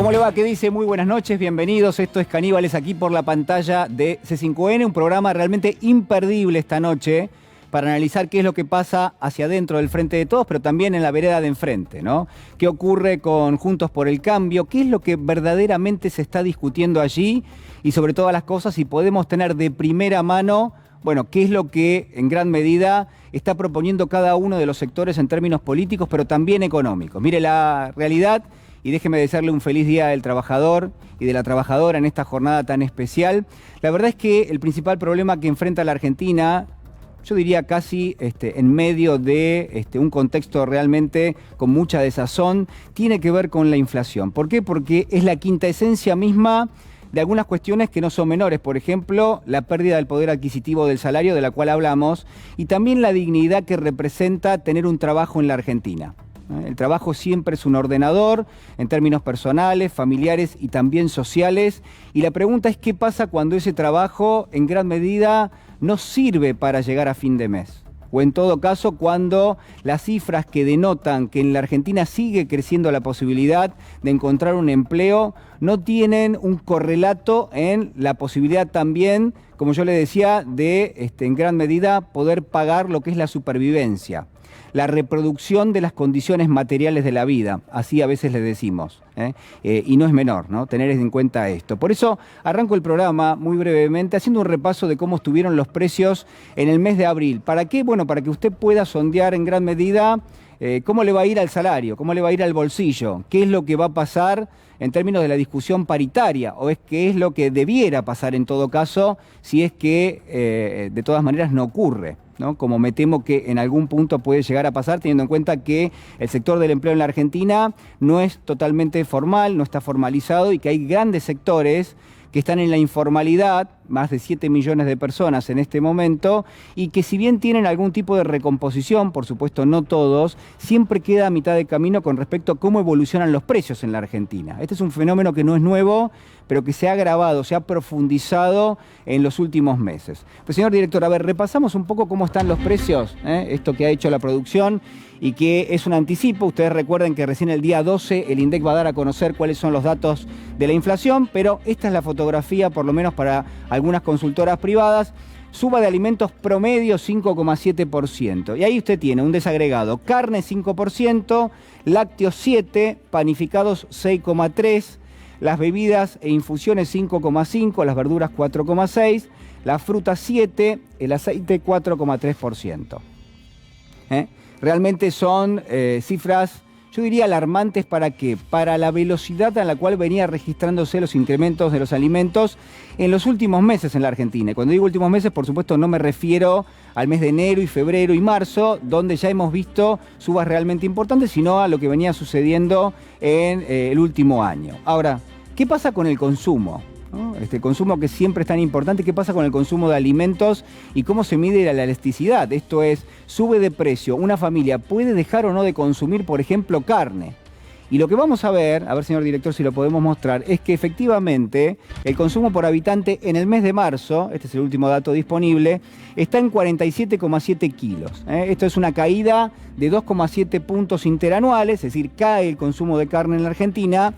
¿Cómo le va? ¿Qué dice? Muy buenas noches, bienvenidos. Esto es Caníbales aquí por la pantalla de C5N, un programa realmente imperdible esta noche para analizar qué es lo que pasa hacia adentro del Frente de Todos, pero también en la vereda de enfrente, ¿no? ¿Qué ocurre con Juntos por el Cambio? ¿Qué es lo que verdaderamente se está discutiendo allí? Y sobre todas las cosas, si podemos tener de primera mano, bueno, qué es lo que en gran medida está proponiendo cada uno de los sectores en términos políticos, pero también económicos. Mire, la realidad, y déjeme desearle un feliz día del trabajador y de la trabajadora en esta jornada tan especial. La verdad es que el principal problema que enfrenta la Argentina, yo diría casi en medio de un contexto realmente con mucha desazón, tiene que ver con la inflación. ¿Por qué? Porque es la quinta esencia misma de algunas cuestiones que no son menores. Por ejemplo, la pérdida del poder adquisitivo del salario, de la cual hablamos, y también la dignidad que representa tener un trabajo en la Argentina. El trabajo siempre es un ordenador en términos personales, familiares y también sociales. Y la pregunta es qué pasa cuando ese trabajo en gran medida no sirve para llegar a fin de mes. O en todo caso, cuando las cifras que denotan que en la Argentina sigue creciendo la posibilidad de encontrar un empleo no tienen un correlato en la posibilidad también, como yo le decía, de en gran medida poder pagar lo que es la supervivencia, la reproducción de las condiciones materiales de la vida, así a veces le decimos, y no es menor, ¿no?, tener en cuenta esto. Por eso arranco el programa muy brevemente haciendo un repaso de cómo estuvieron los precios en el mes de abril. ¿Para qué? Bueno, para que usted pueda sondear en gran medida cómo le va a ir al salario, cómo le va a ir al bolsillo, qué es lo que va a pasar en términos de la discusión paritaria, o es qué es lo que debiera pasar en todo caso si es que de todas maneras no ocurre, ¿no? Como me temo que en algún punto puede llegar a pasar, teniendo en cuenta que el sector del empleo en la Argentina no es totalmente formal, no está formalizado y que hay grandes sectores que están en la informalidad, más de 7 millones de personas en este momento, y que si bien tienen algún tipo de recomposición, por supuesto no todos, siempre queda a mitad de camino con respecto a cómo evolucionan los precios en la Argentina. Este es un fenómeno que no es nuevo, pero que se ha agravado, se ha profundizado en los últimos meses. Pues señor director, a ver, repasamos un poco cómo están los precios, esto que ha hecho la producción y que es un anticipo. Ustedes recuerden que recién el día 12 el INDEC va a dar a conocer cuáles son los datos de la inflación, pero esta es la fotografía, por lo menos para algunas consultoras privadas. Suba de alimentos promedio 5,7%. Y ahí usted tiene un desagregado: carne 5%, lácteos 7%, panificados 6,3%, las bebidas e infusiones 5,5%, las verduras 4,6%, la fruta 7%, el aceite 4,3%. Realmente son cifras, yo diría, alarmantes. ¿Para qué? Para la velocidad a la cual venía registrándose los incrementos de los alimentos en los últimos meses en la Argentina. Y cuando digo últimos meses, por supuesto, no me refiero al mes de enero y febrero y marzo, donde ya hemos visto subas realmente importantes, sino a lo que venía sucediendo en el último año. Ahora, ¿qué pasa con el consumo? ¿No? Este consumo que siempre es tan importante. ¿Qué pasa con el consumo de alimentos y cómo se mide la elasticidad? Esto es, sube de precio, una familia puede dejar o no de consumir, por ejemplo, carne. Y lo que vamos a ver, señor director, si lo podemos mostrar, es que efectivamente el consumo por habitante en el mes de marzo, este es el último dato disponible, está en 47,7 kilos. Esto es una caída de 2,7 puntos interanuales, es decir, cae el consumo de carne en la Argentina.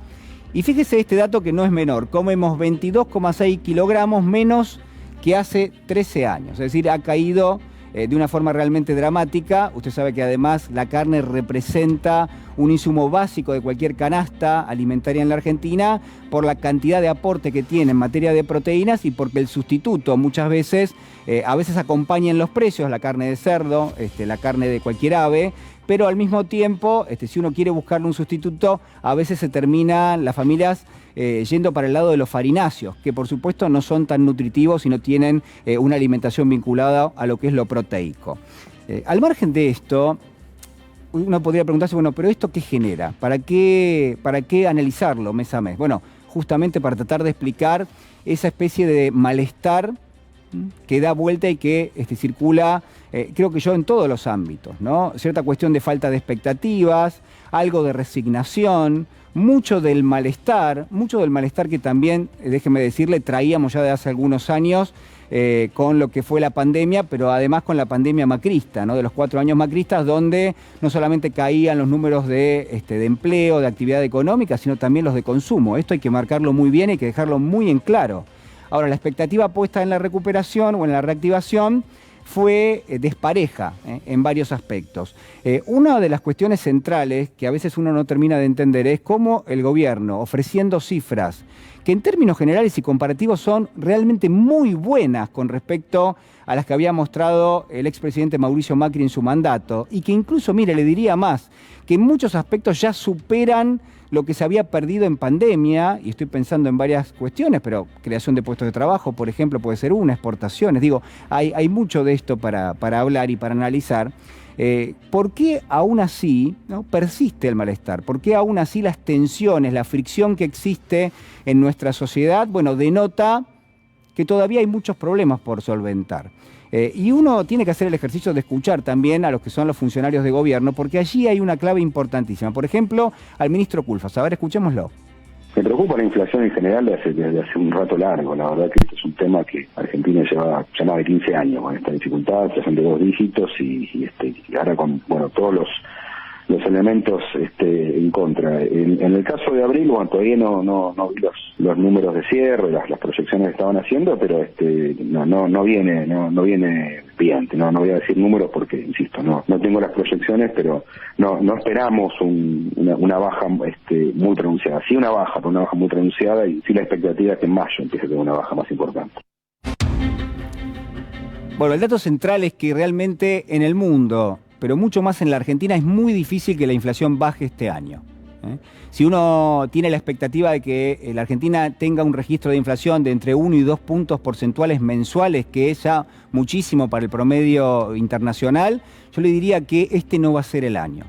Y fíjese este dato que no es menor: comemos 22,6 kilogramos menos que hace 13 años. Es decir, ha caído de una forma realmente dramática. Usted sabe que además la carne representa un insumo básico de cualquier canasta alimentaria en la Argentina por la cantidad de aporte que tiene en materia de proteínas y porque el sustituto muchas veces, a veces acompaña en los precios, la carne de cerdo, la carne de cualquier ave, pero al mismo tiempo, si uno quiere buscarle un sustituto, a veces se terminan las familias yendo para el lado de los farináceos, que por supuesto no son tan nutritivos y no tienen una alimentación vinculada a lo que es lo proteico. Al margen de esto, uno podría preguntarse, bueno, pero ¿esto qué genera? ¿Para qué analizarlo mes a mes? Bueno, justamente para tratar de explicar esa especie de malestar que da vuelta y que circula, creo que yo, en todos los ámbitos, ¿no? Cierta cuestión de falta de expectativas, algo de resignación, mucho del malestar que también, déjeme decirle, traíamos ya de hace algunos años con lo que fue la pandemia, pero además con la pandemia macrista, ¿no? De los 4 años macristas, donde no solamente caían los números de empleo, de actividad económica, sino también los de consumo. Esto hay que marcarlo muy bien, hay que dejarlo muy en claro. Ahora, la expectativa puesta en la recuperación o en la reactivación fue despareja en varios aspectos. Una de las cuestiones centrales que a veces uno no termina de entender es cómo el gobierno, ofreciendo cifras que en términos generales y comparativos son realmente muy buenas con respecto a las que había mostrado el expresidente Mauricio Macri en su mandato, y que incluso, mire, le diría más, que en muchos aspectos ya superan lo que se había perdido en pandemia, y estoy pensando en varias cuestiones, pero creación de puestos de trabajo, por ejemplo, puede ser una, exportaciones, digo, hay mucho de esto para hablar y para analizar. ¿Por qué aún así, ¿no?, persiste el malestar? ¿Por qué aún así las tensiones, la fricción que existe en nuestra sociedad, bueno, denota que todavía hay muchos problemas por solventar? Y uno tiene que hacer el ejercicio de escuchar también a los que son los funcionarios de gobierno, porque allí hay una clave importantísima. Por ejemplo, al ministro Culfas. A ver, escuchémoslo. Me preocupa la inflación en general desde hace un rato largo. La verdad que este es un tema que Argentina lleva ya más de 15 años con esta dificultad, ya son de 2 dígitos y ahora con todos los elementos en contra. En el caso de abril, bueno, todavía no vi los números de cierre, las proyecciones que estaban haciendo, pero no viene bien. No voy a decir números porque, insisto, no tengo las proyecciones, pero no esperamos una baja muy pronunciada. Sí una baja, pero una baja muy pronunciada, y sí la expectativa es que en mayo empiece a tener una baja más importante. Bueno, el dato central es que realmente en el mundo, pero mucho más en la Argentina, es muy difícil que la inflación baje este año. Si uno tiene la expectativa de que la Argentina tenga un registro de inflación de entre 1 y 2 puntos porcentuales mensuales, que es ya muchísimo para el promedio internacional, yo le diría que este no va a ser el año.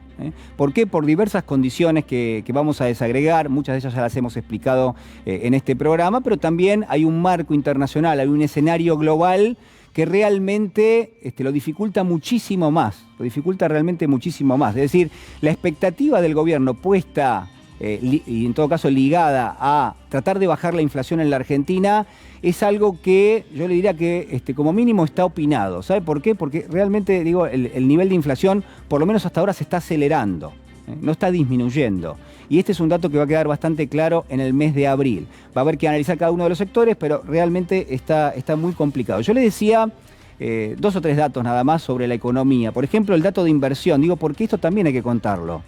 ¿Por qué? Por diversas condiciones que vamos a desagregar, muchas de ellas ya las hemos explicado en este programa, pero también hay un marco internacional, hay un escenario global que realmente lo dificulta muchísimo más, lo dificulta realmente muchísimo más. Es decir, la expectativa del gobierno puesta, y en todo caso ligada a tratar de bajar la inflación en la Argentina, es algo que yo le diría que como mínimo está opinado. ¿Sabe por qué? Porque realmente, digo, el nivel de inflación, por lo menos hasta ahora, se está acelerando. No está disminuyendo. Y este es un dato que va a quedar bastante claro en el mes de abril. Va a haber que analizar cada uno de los sectores, pero realmente está muy complicado. Yo le decía 2 o 3 datos nada más sobre la economía. Por ejemplo, el dato de inversión. Digo, porque esto también hay que contarlo.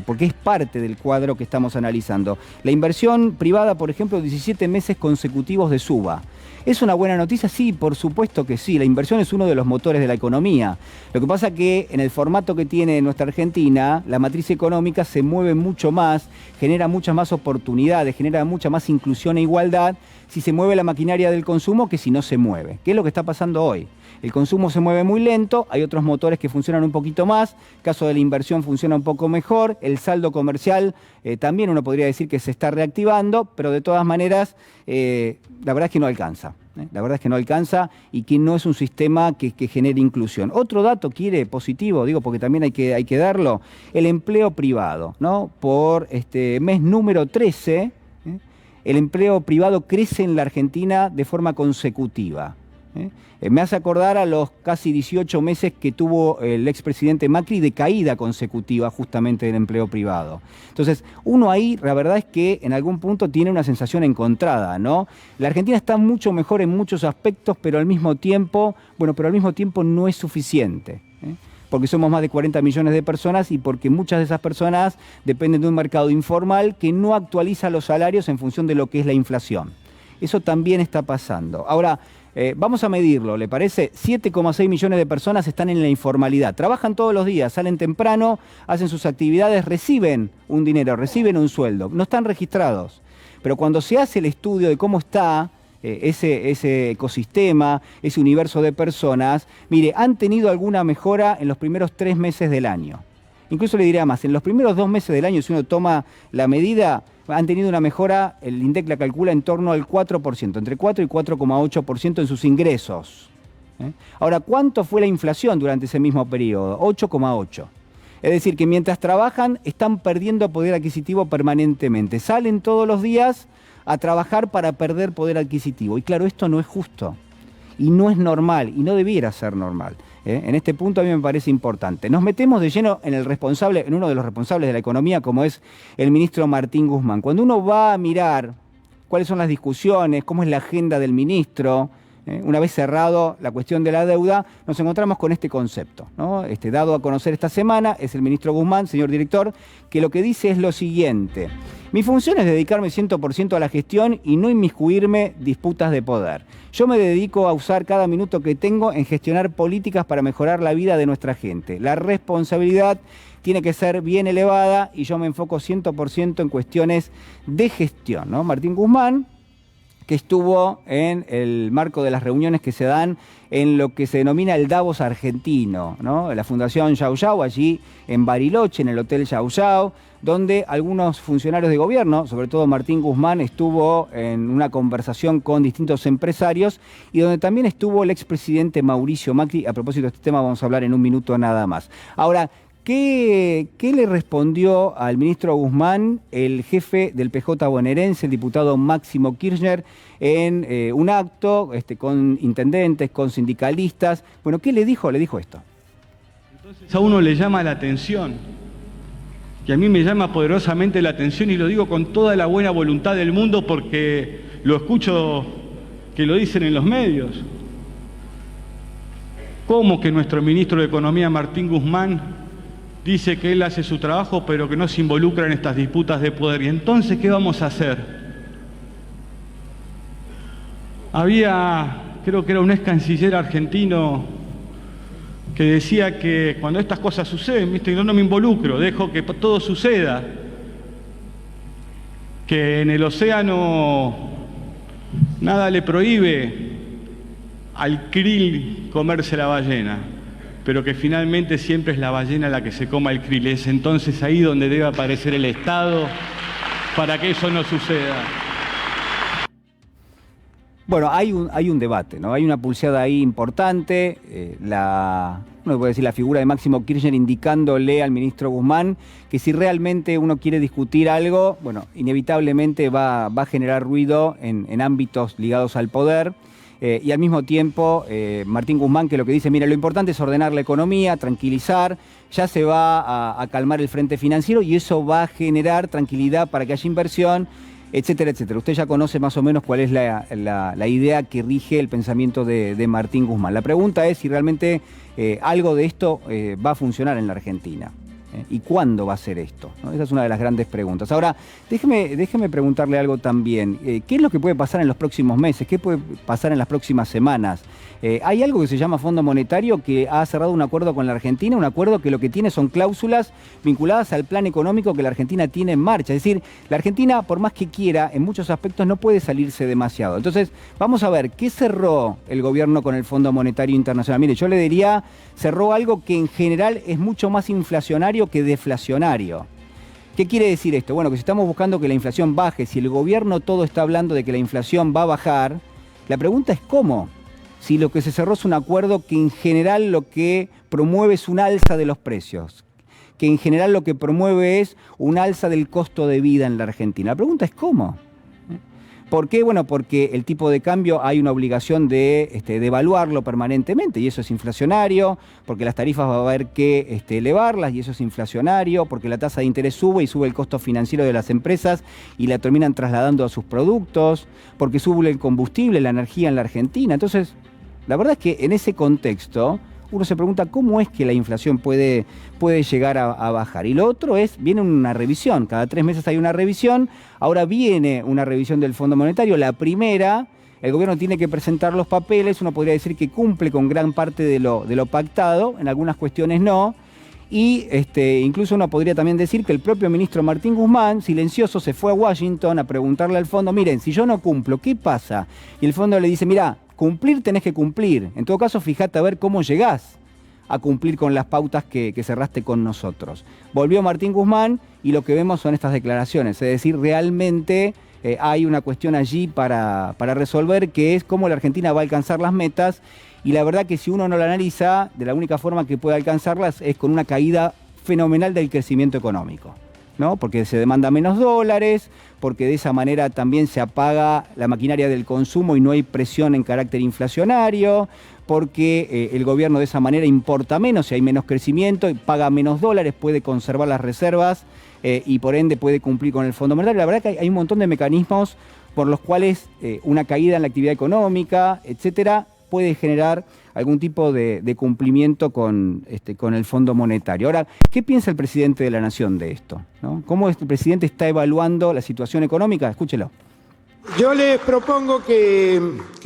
Porque es parte del cuadro que estamos analizando. La inversión privada, por ejemplo, 17 meses consecutivos de suba. ¿Es una buena noticia? Sí, por supuesto que sí. La inversión es uno de los motores de la economía. Lo que pasa es que en el formato que tiene nuestra Argentina, la matriz económica se mueve mucho más, genera muchas más oportunidades, genera mucha más inclusión e igualdad si se mueve la maquinaria del consumo que si no se mueve. ¿Qué es lo que está pasando hoy? El consumo se mueve muy lento, hay otros motores que funcionan un poquito más, el caso de la inversión funciona un poco mejor, el saldo comercial también uno podría decir que se está reactivando, pero de todas maneras la verdad es que no alcanza. La verdad es que no alcanza y que no es un sistema que genere inclusión. Otro dato positivo, digo porque también hay que darlo, el empleo privado, ¿no? Por mes número 13, el empleo privado crece en la Argentina de forma consecutiva. Me hace acordar a los casi 18 meses que tuvo el expresidente Macri de caída consecutiva justamente del empleo privado. Entonces, uno ahí, la verdad es que en algún punto tiene una sensación encontrada, ¿no? La Argentina está mucho mejor en muchos aspectos, pero al mismo tiempo no es suficiente. Porque somos más de 40 millones de personas y porque muchas de esas personas dependen de un mercado informal que no actualiza los salarios en función de lo que es la inflación. Eso también está pasando. Ahora, vamos a medirlo, ¿le parece? 7,6 millones de personas están en la informalidad. Trabajan todos los días, salen temprano, hacen sus actividades, reciben un dinero, reciben un sueldo. No están registrados. Pero cuando se hace el estudio de cómo está ese ecosistema, ese universo de personas, mire, han tenido alguna mejora en los primeros 3 meses del año. Incluso le diría más, en los primeros 2 meses del año, si uno toma la medida, han tenido una mejora, el INDEC la calcula en torno al 4%, entre 4 y 4,8% en sus ingresos. Ahora, ¿cuánto fue la inflación durante ese mismo periodo? 8,8%. Es decir, que mientras trabajan, están perdiendo poder adquisitivo permanentemente. Salen todos los días a trabajar para perder poder adquisitivo. Y claro, esto no es justo. y no es normal, y no debiera ser normal. En este punto a mí me parece importante. Nos metemos de lleno en uno de los responsables de la economía, como es el ministro Martín Guzmán. Cuando uno va a mirar cuáles son las discusiones, cómo es la agenda del ministro, una vez cerrado la cuestión de la deuda, nos encontramos con este concepto, ¿no? Dado a conocer esta semana, es el ministro Guzmán, señor director, que lo que dice es lo siguiente: mi función es dedicarme 100% a la gestión y no inmiscuirme disputas de poder. Yo me dedico a usar cada minuto que tengo en gestionar políticas para mejorar la vida de nuestra gente. La responsabilidad tiene que ser bien elevada y yo me enfoco 100% en cuestiones de gestión, ¿no? Martín Guzmán, que estuvo en el marco de las reuniones que se dan en lo que se denomina el Davos argentino, ¿no? La Fundación Yau Yau, allí en Bariloche, en el Hotel Yau Yau, donde algunos funcionarios de gobierno, sobre todo Martín Guzmán, estuvo en una conversación con distintos empresarios y donde también estuvo el expresidente Mauricio Macri. A propósito de este tema vamos a hablar en un minuto nada más. Ahora, ¿qué le respondió al ministro Guzmán el jefe del PJ bonaerense, el diputado Máximo Kirchner, en un acto con intendentes, con sindicalistas? Bueno, ¿qué le dijo? Le dijo esto. Entonces a uno le llama la atención, y a mí me llama poderosamente la atención, y lo digo con toda la buena voluntad del mundo porque lo escucho que lo dicen en los medios. ¿Cómo que nuestro ministro de Economía, Martín Guzmán, dice que él hace su trabajo, pero que no se involucra en estas disputas de poder? Y entonces, ¿qué vamos a hacer? Había, creo que era un ex canciller argentino, que decía que cuando estas cosas suceden, ¿viste? Yo no me involucro, dejo que todo suceda. Que en el océano nada le prohíbe al krill comerse la ballena, pero que finalmente siempre es la ballena la que se coma el krill. Es entonces ahí donde debe aparecer el Estado para que eso no suceda. Bueno, hay un debate, ¿no? Hay una pulseada ahí importante, uno puede decir la figura de Máximo Kirchner indicándole al ministro Guzmán que si realmente uno quiere discutir algo, bueno, inevitablemente va a generar ruido en ámbitos ligados al poder. Y al mismo tiempo, Martín Guzmán, que lo que dice, mira, lo importante es ordenar la economía, tranquilizar, ya se va a calmar el frente financiero y eso va a generar tranquilidad para que haya inversión, etcétera, etcétera. Usted ya conoce más o menos cuál es la idea que rige el pensamiento de Martín Guzmán. La pregunta es si realmente algo de esto va a funcionar en la Argentina. ¿Y cuándo va a ser esto? ¿No? Esa es una de las grandes preguntas. Ahora, déjeme preguntarle algo también. ¿Qué es lo que puede pasar en los próximos meses? ¿Qué puede pasar en las próximas semanas? Hay algo que se llama Fondo Monetario que ha cerrado un acuerdo con la Argentina, un acuerdo que lo que tiene son cláusulas vinculadas al plan económico que la Argentina tiene en marcha. Es decir, la Argentina, por más que quiera, en muchos aspectos no puede salirse demasiado. Entonces, vamos a ver, ¿qué cerró el gobierno con el Fondo Monetario Internacional? Mire, yo le diría, cerró algo que en general es mucho más inflacionario que deflacionario. ¿Qué quiere decir esto? Bueno, que si estamos buscando que la inflación baje, si el gobierno todo está hablando de que la inflación va a bajar, la pregunta es ¿cómo? Si lo que se cerró es un acuerdo que en general lo que promueve es un alza de los precios, que en general lo que promueve es un alza del costo de vida en la Argentina. La pregunta es ¿cómo? ¿Por qué? Bueno, porque el tipo de cambio hay una obligación de devaluarlo permanentemente y eso es inflacionario, porque las tarifas va a haber que elevarlas y eso es inflacionario, porque la tasa de interés sube y sube el costo financiero de las empresas y la terminan trasladando a sus productos, porque sube el combustible, la energía en la Argentina. Entonces, la verdad es que en ese contexto uno se pregunta cómo es que la inflación puede llegar a bajar. Y lo otro es, viene una revisión, cada 3 meses hay una revisión, ahora viene una revisión del Fondo Monetario, la primera, el gobierno tiene que presentar los papeles, uno podría decir que cumple con gran parte de lo pactado, en algunas cuestiones no, y incluso uno podría también decir que el propio ministro Martín Guzmán, silencioso, se fue a Washington a preguntarle al fondo, miren, si yo no cumplo, ¿qué pasa? Y el fondo le dice, mirá, cumplir tenés que cumplir. En todo caso, fíjate a ver cómo llegás a cumplir con las pautas que cerraste con nosotros. Volvió Martín Guzmán y lo que vemos son estas declaraciones. Es decir, realmente hay una cuestión allí para resolver, que es cómo la Argentina va a alcanzar las metas. Y la verdad que si uno no la analiza, de la única forma que puede alcanzarlas es con una caída fenomenal del crecimiento económico. ¿no? Porque se demanda menos dólares, porque de esa manera también se apaga la maquinaria del consumo y no hay presión en carácter inflacionario, porque el gobierno de esa manera importa menos, si hay menos crecimiento, y paga menos dólares, puede conservar las reservas y por ende puede cumplir con el Fondo Monetario. La verdad que hay un montón de mecanismos por los cuales una caída en la actividad económica, etcétera, puede generar algún tipo de cumplimiento con el Fondo Monetario. Ahora, ¿qué piensa el presidente de la Nación de esto, ¿no? ¿Cómo el presidente está evaluando la situación económica? Escúchelo. Yo les propongo que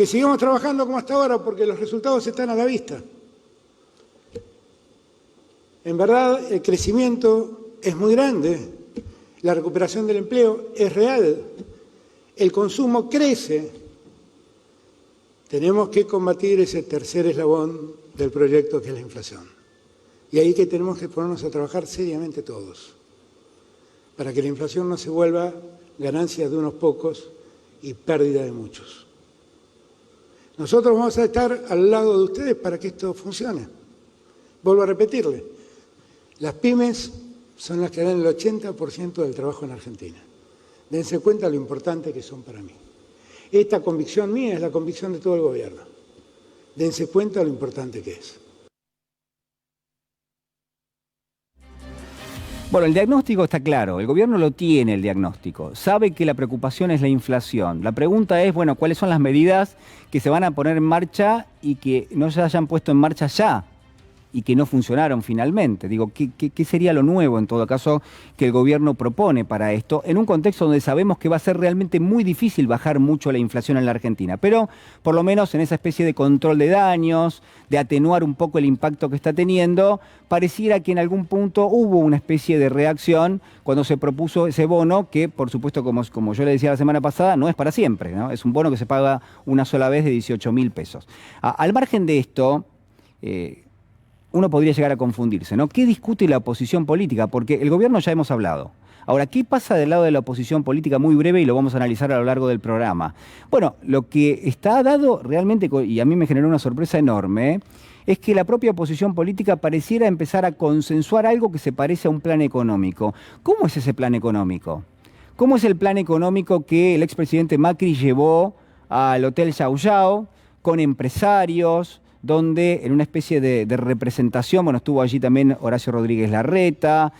sigamos trabajando como hasta ahora porque los resultados están a la vista. En verdad, el crecimiento es muy grande, la recuperación del empleo es real, el consumo crece. Tenemos que combatir ese tercer eslabón del proyecto que es la inflación. Y ahí que tenemos que ponernos a trabajar seriamente todos, para que la inflación no se vuelva ganancia de unos pocos y pérdida de muchos. Nosotros vamos a estar al lado de ustedes para que esto funcione. Vuelvo a repetirle, las pymes son las que dan el 80% del trabajo en Argentina. Dense cuenta lo importante que son para mí. Esta convicción mía es la convicción de todo el gobierno. Dense cuenta lo importante que es. Bueno, el diagnóstico está claro, el gobierno lo tiene el diagnóstico, sabe que la preocupación es la inflación. La pregunta es, bueno, ¿cuáles son las medidas que se van a poner en marcha y que no se hayan puesto en marcha ya y que no funcionaron finalmente? Digo, ¿qué sería lo nuevo en todo caso que el gobierno propone para esto? En un contexto donde sabemos que va a ser realmente muy difícil bajar mucho la inflación en la Argentina, pero por lo menos en esa especie de control de daños, de atenuar un poco el impacto que está teniendo, pareciera que en algún punto hubo una especie de reacción cuando se propuso ese bono que, por supuesto, como yo le decía la semana pasada, no es para siempre, ¿no? Es un bono que se paga una sola vez de 18.000 pesos. Al margen de esto, uno podría llegar a confundirse, ¿no? ¿Qué discute la oposición política? Porque el gobierno ya hemos hablado. Ahora, ¿qué pasa del lado de la oposición política? Muy breve y lo vamos a analizar a lo largo del programa. Bueno, lo que está dado realmente, y a mí me generó una sorpresa enorme, es que la propia oposición política pareciera empezar a consensuar algo que se parece a un plan económico. ¿Cómo es ese plan económico? ¿Cómo es el plan económico que el expresidente Macri llevó al Hotel Yau Yau con empresarios, donde en una especie de representación, bueno, estuvo allí también Horacio Rodríguez Larreta,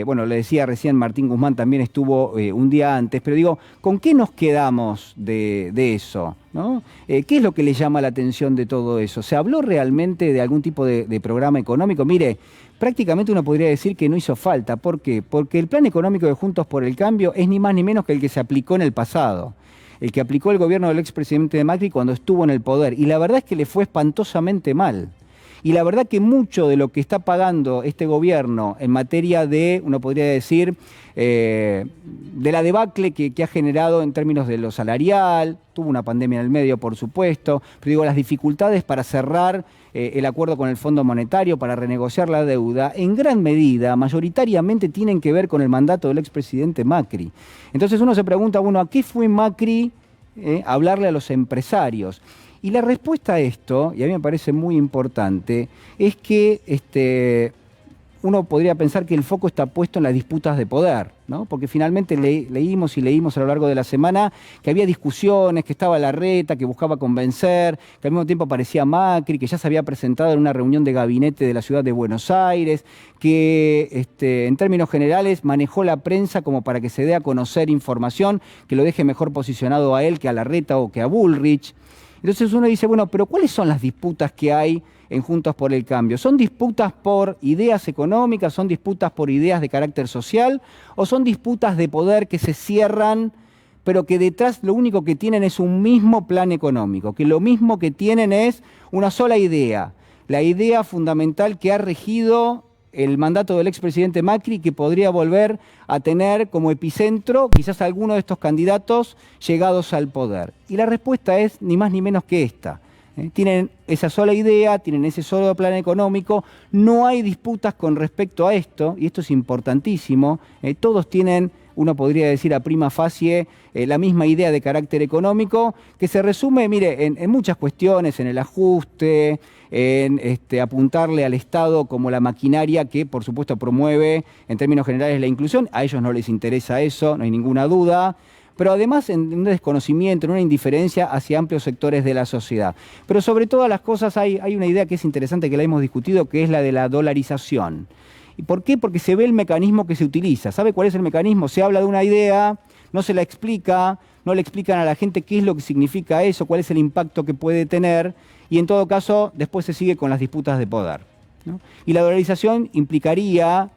bueno, le decía recién Martín Guzmán también estuvo un día antes, pero digo, ¿con qué nos quedamos de eso, ¿no? ¿Qué es lo que le llama la atención de todo eso? ¿Se habló realmente de algún tipo de programa económico? Mire, prácticamente uno podría decir que no hizo falta. ¿Por qué? Porque el plan económico de Juntos por el Cambio es ni más ni menos que el que se aplicó en el pasado, el que aplicó el gobierno del expresidente Macri cuando estuvo en el poder. Y la verdad es que le fue espantosamente mal. Y la verdad que mucho de lo que está pagando este gobierno en materia de, uno podría decir, de la debacle que ha generado en términos de lo salarial, tuvo una pandemia en el medio, por supuesto, pero digo, las dificultades para cerrar el acuerdo con el Fondo Monetario, para renegociar la deuda, en gran medida, mayoritariamente tienen que ver con el mandato del expresidente Macri. Entonces uno se pregunta, bueno, ¿a qué fue Macri a hablarle a los empresarios? Y la respuesta a esto, y a mí me parece muy importante, es que uno podría pensar que el foco está puesto en las disputas de poder, ¿no? Porque finalmente leímos a lo largo de la semana que había discusiones, que estaba Larreta, que buscaba convencer, que al mismo tiempo aparecía Macri, que ya se había presentado en una reunión de gabinete de la ciudad de Buenos Aires, que en términos generales manejó la prensa como para que se dé a conocer información que lo deje mejor posicionado a él que a Larreta o que a Bullrich. Entonces uno dice, bueno, pero ¿cuáles son las disputas que hay en Juntos por el Cambio? ¿Son disputas por ideas económicas, son disputas por ideas de carácter social o son disputas de poder que se cierran, pero que detrás lo único que tienen es un mismo plan económico, que lo mismo que tienen es una sola idea, la idea fundamental que ha regido el mandato del expresidente Macri, que podría volver a tener como epicentro quizás alguno de estos candidatos llegados al poder? Y la respuesta es ni más ni menos que esta. Tienen esa sola idea, tienen ese solo plan económico, no hay disputas con respecto a esto, y esto es importantísimo, todos tienen uno podría decir a prima facie, la misma idea de carácter económico, que se resume, mire, en muchas cuestiones, en el ajuste, en apuntarle al Estado como la maquinaria que, por supuesto, promueve en términos generales la inclusión. A ellos no les interesa eso, no hay ninguna duda. Pero además en un desconocimiento, en una indiferencia hacia amplios sectores de la sociedad. Pero sobre todas las cosas hay una idea que es interesante, que la hemos discutido, que es la de la dolarización. ¿Y por qué? Porque se ve el mecanismo que se utiliza. ¿Sabe cuál es el mecanismo? Se habla de una idea, no se la explica, no le explican a la gente qué es lo que significa eso, cuál es el impacto que puede tener, y en todo caso después se sigue con las disputas de poder, ¿no? Y la dolarización implicaría,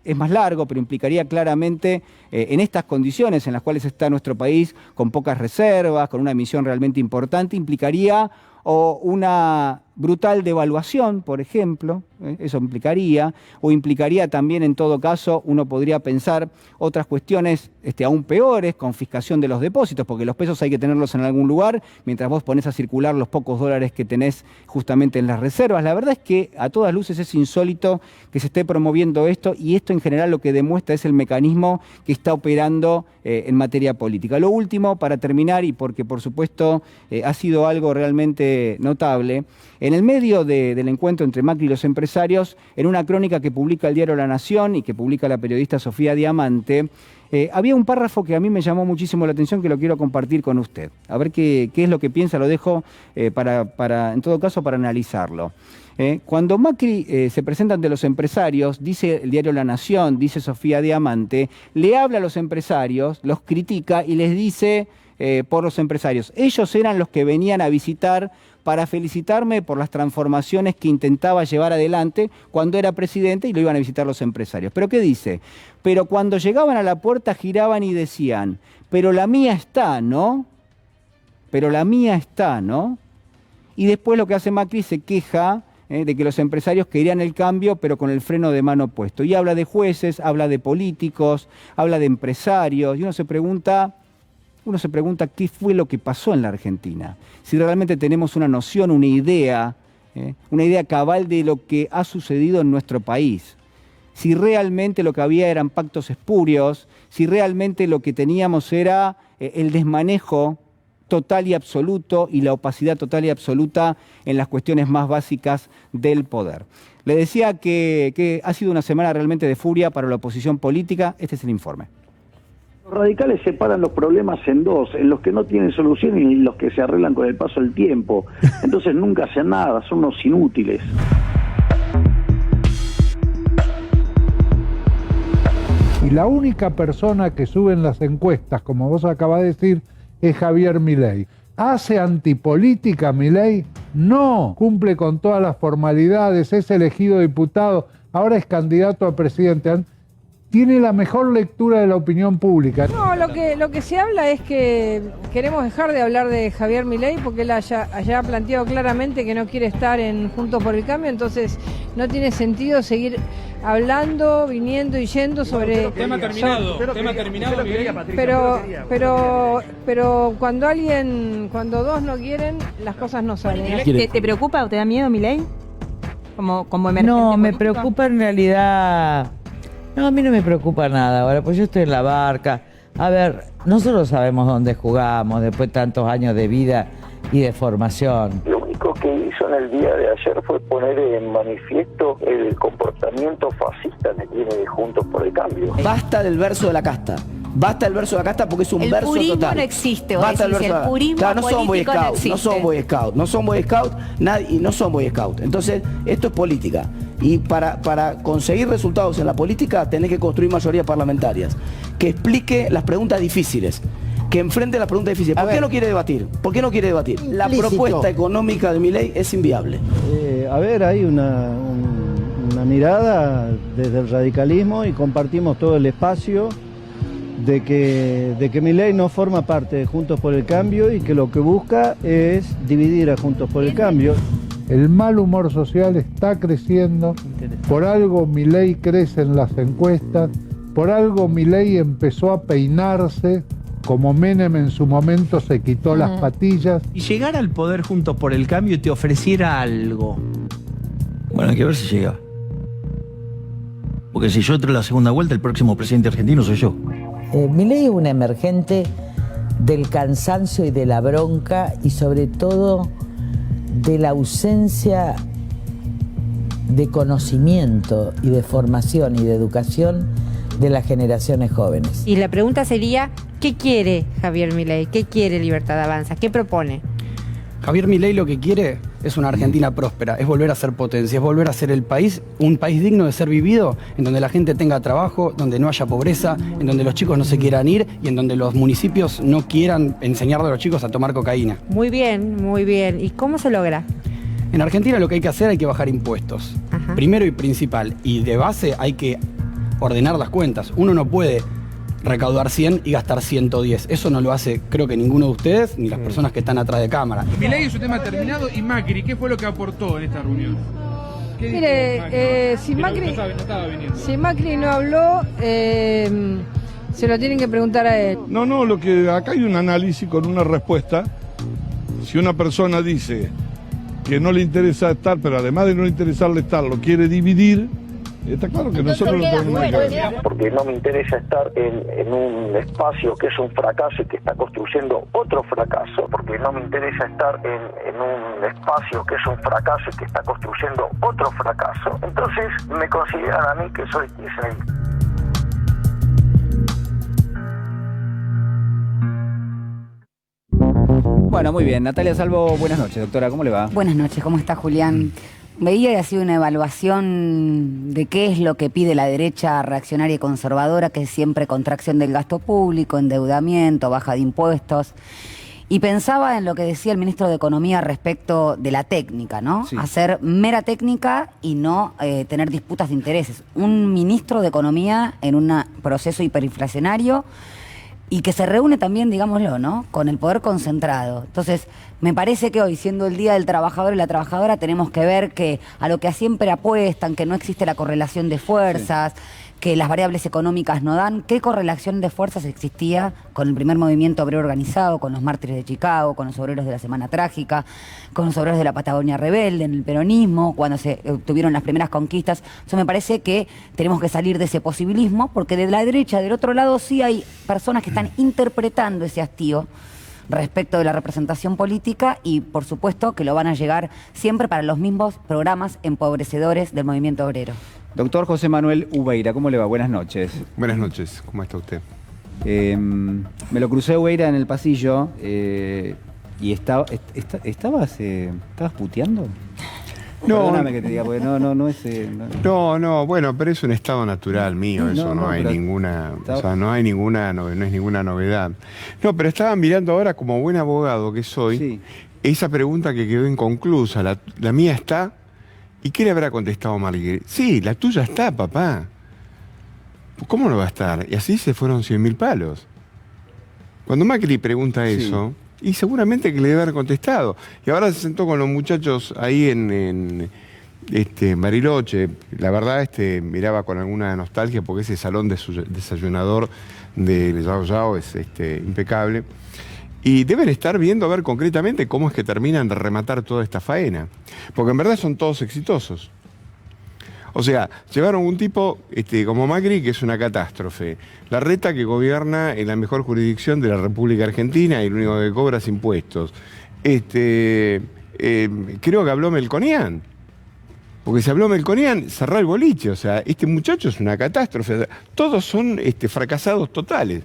es más largo, pero implicaría claramente en estas condiciones en las cuales está nuestro país, con pocas reservas, con una emisión realmente importante, implicaría o una brutal devaluación, por ejemplo, eso implicaría, o implicaría también, en todo caso, uno podría pensar otras cuestiones aún peores, confiscación de los depósitos, porque los pesos hay que tenerlos en algún lugar, mientras vos ponés a circular los pocos dólares que tenés justamente en las reservas. La verdad es que a todas luces es insólito que se esté promoviendo esto, y esto en general lo que demuestra es el mecanismo que está operando en materia política. Lo último, para terminar, y porque por supuesto ha sido algo realmente notable, en el medio del encuentro entre Macri y los empresarios, en una crónica que publica el diario La Nación y que publica la periodista Sofía Diamante, había un párrafo que a mí me llamó muchísimo la atención, que lo quiero compartir con usted. A ver qué es lo que piensa, lo dejo en todo caso para analizarlo. Cuando Macri se presenta ante los empresarios, dice el diario La Nación, dice Sofía Diamante, le habla a los empresarios, los critica y les dice por los empresarios. Ellos eran los que venían a visitar para felicitarme por las transformaciones que intentaba llevar adelante cuando era presidente, y lo iban a visitar los empresarios. ¿Pero qué dice? Pero cuando llegaban a la puerta giraban y decían, pero la mía está, ¿no? Pero la mía está, ¿no? Y después lo que hace Macri, se queja de que los empresarios querían el cambio, pero con el freno de mano puesto. Y habla de jueces, habla de políticos, habla de empresarios, y uno se pregunta qué fue lo que pasó en la Argentina. Si realmente tenemos una noción, una idea cabal de lo que ha sucedido en nuestro país. Si realmente lo que había eran pactos espurios, si realmente lo que teníamos era el desmanejo total y absoluto y la opacidad total y absoluta en las cuestiones más básicas del poder. Le decía que ha sido una semana realmente de furia para la oposición política. Este es el informe. Los radicales separan los problemas en dos, en los que no tienen solución y los que se arreglan con el paso del tiempo. Entonces nunca hacen nada, son unos inútiles. Y la única persona que sube en las encuestas, como vos acabás de decir, es Javier Milei. ¿Hace antipolítica Milei? No, cumple con todas las formalidades, es elegido diputado, ahora es candidato a presidente. Tiene la mejor lectura de la opinión pública. No, lo que se habla es que queremos dejar de hablar de Javier Milei porque él haya planteado claramente que no quiere estar en Juntos por el Cambio, entonces no tiene sentido seguir hablando, viniendo y yendo sobre... Tema terminado, pero cuando dos no quieren, las cosas no salen. ¿Te preocupa o te da miedo Milei? Como emergente No, me político. preocupa en realidad... No, a mí no me preocupa nada ahora, pues yo estoy en la barca. A ver, nosotros sabemos dónde jugamos después de tantos años de vida y de formación. Lo único que hizo en el día de ayer fue poner en manifiesto el comportamiento fascista que tiene Juntos por el Cambio. Basta del verso de la casta. Basta el verso de la casta porque es un verso total. El purismo no existe, Basta el verso. el purismo claro, no son Boy político no Scouts, existe. no son Boy Scouts, no son Boy Scouts, y no son Boy Scouts. Entonces, esto es política. Y para conseguir resultados en la política tenés que construir mayorías parlamentarias. Que explique las preguntas difíciles. Que enfrente las preguntas difíciles. ¿Por qué no quiere debatir? ¿Por qué no quiere debatir? La propuesta económica de Milei es inviable. Hay una mirada desde el radicalismo y compartimos todo el espacio de que Milei no forma parte de Juntos por el Cambio y que lo que busca es dividir a Juntos por el Cambio. El mal humor social está creciendo, por algo Milei crece en las encuestas, por algo Milei empezó a peinarse, como Menem en su momento se quitó las patillas. Y llegar al poder Juntos por el Cambio y te ofreciera algo. Bueno, hay que ver si llega. Porque si yo entro en la segunda vuelta, el próximo presidente argentino soy yo. Milei es un emergente del cansancio y de la bronca y sobre todo de la ausencia de conocimiento y de formación y de educación de las generaciones jóvenes. Y la pregunta sería, ¿qué quiere Javier Milei? ¿Qué quiere Libertad Avanza? ¿Qué propone? Javier Milei lo que quiere es una Argentina próspera, es volver a ser potencia, es volver a ser el país, un país digno de ser vivido, en donde la gente tenga trabajo, donde no haya pobreza, en donde los chicos no se quieran ir y en donde los municipios no quieran enseñarle a los chicos a tomar cocaína. Muy bien, muy bien. ¿Y cómo se logra? En Argentina lo que hay que hacer hay que bajar impuestos. Ajá. Primero y principal. Y de base hay que ordenar las cuentas. Uno no puede recaudar 100 y gastar 110. Eso no lo hace, creo que ninguno de ustedes, ni las personas que están atrás de cámara. Milei es un tema terminado y Macri, ¿qué fue lo que aportó en esta reunión? Mire, si Macri no habló, se lo tienen que preguntar a él. No, lo que acá hay un análisis con una respuesta. Si una persona dice que no le interesa estar, pero además de no interesarle estar, lo quiere dividir, está claro que nosotros lo tenemos que hacer. Porque no me interesa estar en un espacio que es un fracaso y que está construyendo otro fracaso, porque no me interesa estar en un espacio que es un fracaso y que está construyendo otro fracaso, entonces me consideran a mí que soy kirchnerista. Bueno, muy bien. Natalia Salvo, buenas noches, doctora. ¿Cómo le va? Buenas noches, ¿cómo está Julián? Veía que ha sido una evaluación de qué es lo que pide la derecha reaccionaria y conservadora, que es siempre contracción del gasto público, endeudamiento, baja de impuestos. Y pensaba en lo que decía el ministro de Economía respecto de la técnica, ¿no? Sí. Hacer mera técnica y no tener disputas de intereses. Un ministro de Economía en un proceso hiperinflacionario y que se reúne también, digámoslo, ¿no?, con el poder concentrado. Entonces, me parece que hoy, siendo el Día del Trabajador y la Trabajadora, tenemos que ver que a lo que siempre apuestan, que no existe la correlación de fuerzas, que las variables económicas no dan. ¿Qué correlación de fuerzas existía con el primer movimiento obrero organizado, con los mártires de Chicago, con los obreros de la Semana Trágica, con los obreros de la Patagonia Rebelde, en el peronismo, cuando se obtuvieron las primeras conquistas? Eso me parece que tenemos que salir de ese posibilismo, porque de la derecha, del otro lado, sí hay personas que están interpretando ese hastío respecto de la representación política y, por supuesto, que lo van a llegar siempre para los mismos programas empobrecedores del movimiento obrero. Doctor José Manuel Ubeira, ¿cómo le va? Buenas noches. Buenas noches, ¿cómo está usted? Me lo crucé Ubeira en el pasillo y estabas puteando. No, perdóname que te diga, porque no es... No, bueno, pero es un estado natural mío, eso no hay pero ninguna, o sea, no es ninguna novedad. No, pero estaba mirando ahora como buen abogado que soy, esa pregunta que quedó inconclusa, la mía está, ¿y qué le habrá contestado Macri? Sí, la tuya está, papá. ¿Cómo no va a estar? Y así se fueron 100.000 palos. Cuando Macri pregunta eso, y seguramente que le debe haber contestado. Y ahora se sentó con los muchachos ahí en Bariloche. La verdad, miraba con alguna nostalgia porque ese salón desayunador de Yao Yao es impecable. Y deben estar viendo a ver concretamente cómo es que terminan de rematar toda esta faena. Porque en verdad son todos exitosos. O sea, llevaron un tipo como Macri, que es una catástrofe. Larreta, que gobierna en la mejor jurisdicción de la República Argentina y lo único que cobra es impuestos. Creo que habló Melconian. Porque si habló Melconian, cerró el boliche. O sea, este muchacho es una catástrofe. Todos son fracasados totales.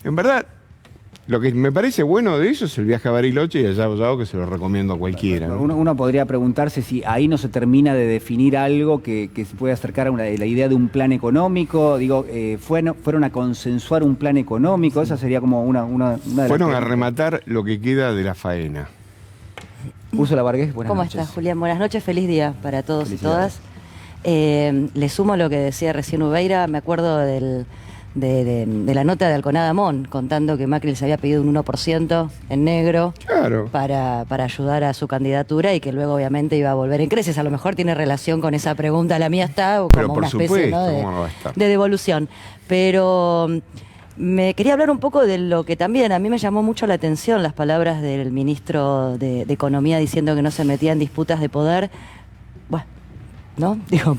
En verdad, lo que me parece bueno de eso es el viaje a Bariloche y a Yao Yao, que se lo recomiendo a cualquiera, ¿no? Uno podría preguntarse si ahí no se termina de definir algo que se puede acercar a la idea de un plan económico. Digo, fueron a consensuar un plan económico, esa sería como una de las... Fueron a rematar lo que queda de la faena. Úrsula Vargés, buenas noches. ¿Cómo estás, Julián? Buenas noches, feliz día para todos y todas. Le sumo lo que decía recién Ubeira, me acuerdo de la nota de Alconada Mon, contando que Macri les había pedido un 1% en negro para ayudar a su candidatura y que luego obviamente iba a volver en creces. A lo mejor tiene relación con esa pregunta, la mía está como una especie, ¿no?, de devolución. Pero me quería hablar un poco de lo que también a mí me llamó mucho la atención, las palabras del ministro de Economía diciendo que no se metía en disputas de poder. Bueno, ¿no? Digo,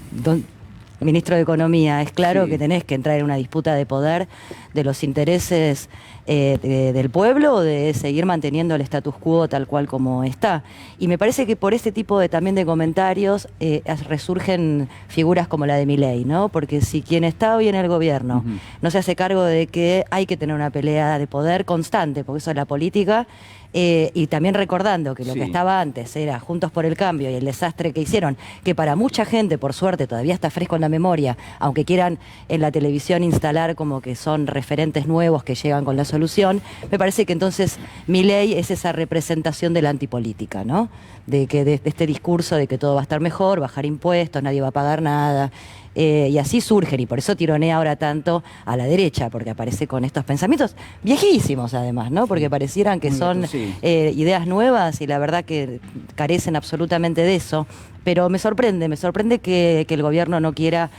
ministro de Economía, es claro que tenés que entrar en una disputa de poder de los intereses del pueblo o de seguir manteniendo el status quo tal cual como está. Y me parece que por este tipo también de comentarios resurgen figuras como la de Milei, ¿no? Porque si quien está hoy en el gobierno no se hace cargo de que hay que tener una pelea de poder constante, porque eso es la política, y también recordando que lo que estaba antes era Juntos por el Cambio y el desastre que hicieron, que para mucha gente, por suerte, todavía está fresco en la memoria, aunque quieran en la televisión instalar como que son referentes nuevos que llegan con la solución, me parece que entonces Milei es esa representación de la antipolítica, ¿no? De este discurso de que todo va a estar mejor, bajar impuestos, nadie va a pagar nada. Y así surgen, y por eso tironea ahora tanto a la derecha, porque aparece con estos pensamientos viejísimos además, ¿no? Porque parecieran que son ideas nuevas y la verdad que carecen absolutamente de eso. Pero me sorprende que el gobierno no quiera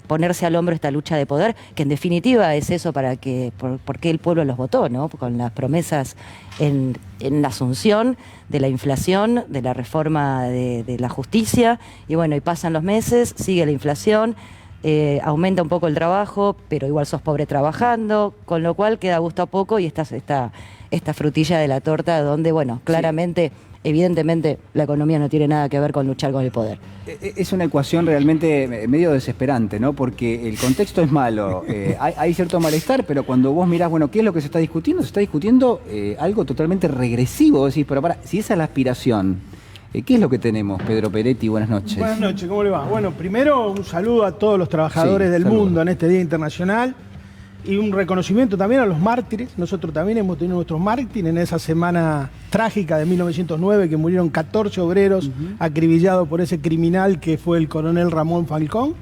ponerse al hombro esta lucha de poder, que en definitiva es eso por qué el pueblo los votó, ¿no? Con las promesas en la asunción de la inflación, de la reforma de la justicia, y bueno, y pasan los meses, sigue la inflación, aumenta un poco el trabajo, pero igual sos pobre trabajando, con lo cual queda gusto a poco y esta frutilla de la torta donde, bueno, claramente... Evidentemente, la economía no tiene nada que ver con luchar con el poder. Es una ecuación realmente medio desesperante, ¿no? Porque el contexto es malo, hay cierto malestar, pero cuando vos mirás, bueno, ¿qué es lo que se está discutiendo? Se está discutiendo algo totalmente regresivo. Vos decís, pero para, si esa es la aspiración, ¿qué es lo que tenemos? Pedro Peretti, buenas noches. Buenas noches, ¿cómo le va? Bueno, primero un saludo a todos los trabajadores del mundo en este Día Internacional. Y un reconocimiento también a los mártires. Nosotros también hemos tenido nuestros mártires en esa semana trágica de 1909, que murieron 14 obreros acribillados por ese criminal que fue el coronel Ramón Falcón.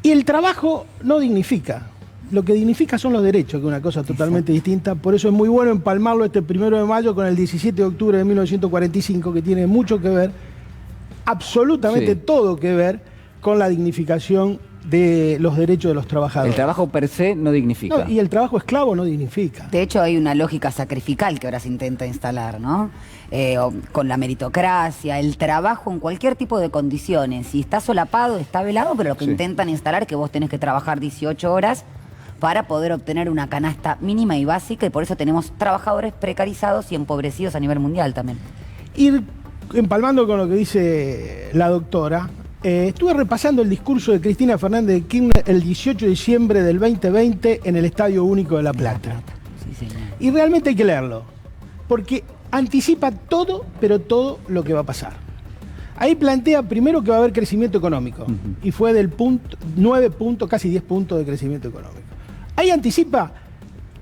Y el trabajo no dignifica. Lo que dignifica son los derechos, que es una cosa totalmente distinta. Por eso es muy bueno empalmarlo este 1 de mayo con el 17 de octubre de 1945, que tiene mucho que ver, absolutamente todo que ver, con la dignificación de los derechos de los trabajadores. El trabajo per se no dignifica. No, y el trabajo esclavo no dignifica. De hecho, hay una lógica sacrificial que ahora se intenta instalar, ¿no? Con la meritocracia, el trabajo en cualquier tipo de condiciones. Si está solapado, está velado, pero lo que intentan instalar es que vos tenés que trabajar 18 horas para poder obtener una canasta mínima y básica, y por eso tenemos trabajadores precarizados y empobrecidos a nivel mundial también. Ir empalmando con lo que dice la doctora, estuve repasando el discurso de Cristina Fernández de Kirchner el 18 de diciembre del 2020 en el Estadio Único de La Plata. Y realmente hay que leerlo, porque anticipa todo, pero todo lo que va a pasar. Ahí plantea primero que va a haber crecimiento económico, y fue del 9 puntos, casi 10 puntos de crecimiento económico. Ahí anticipa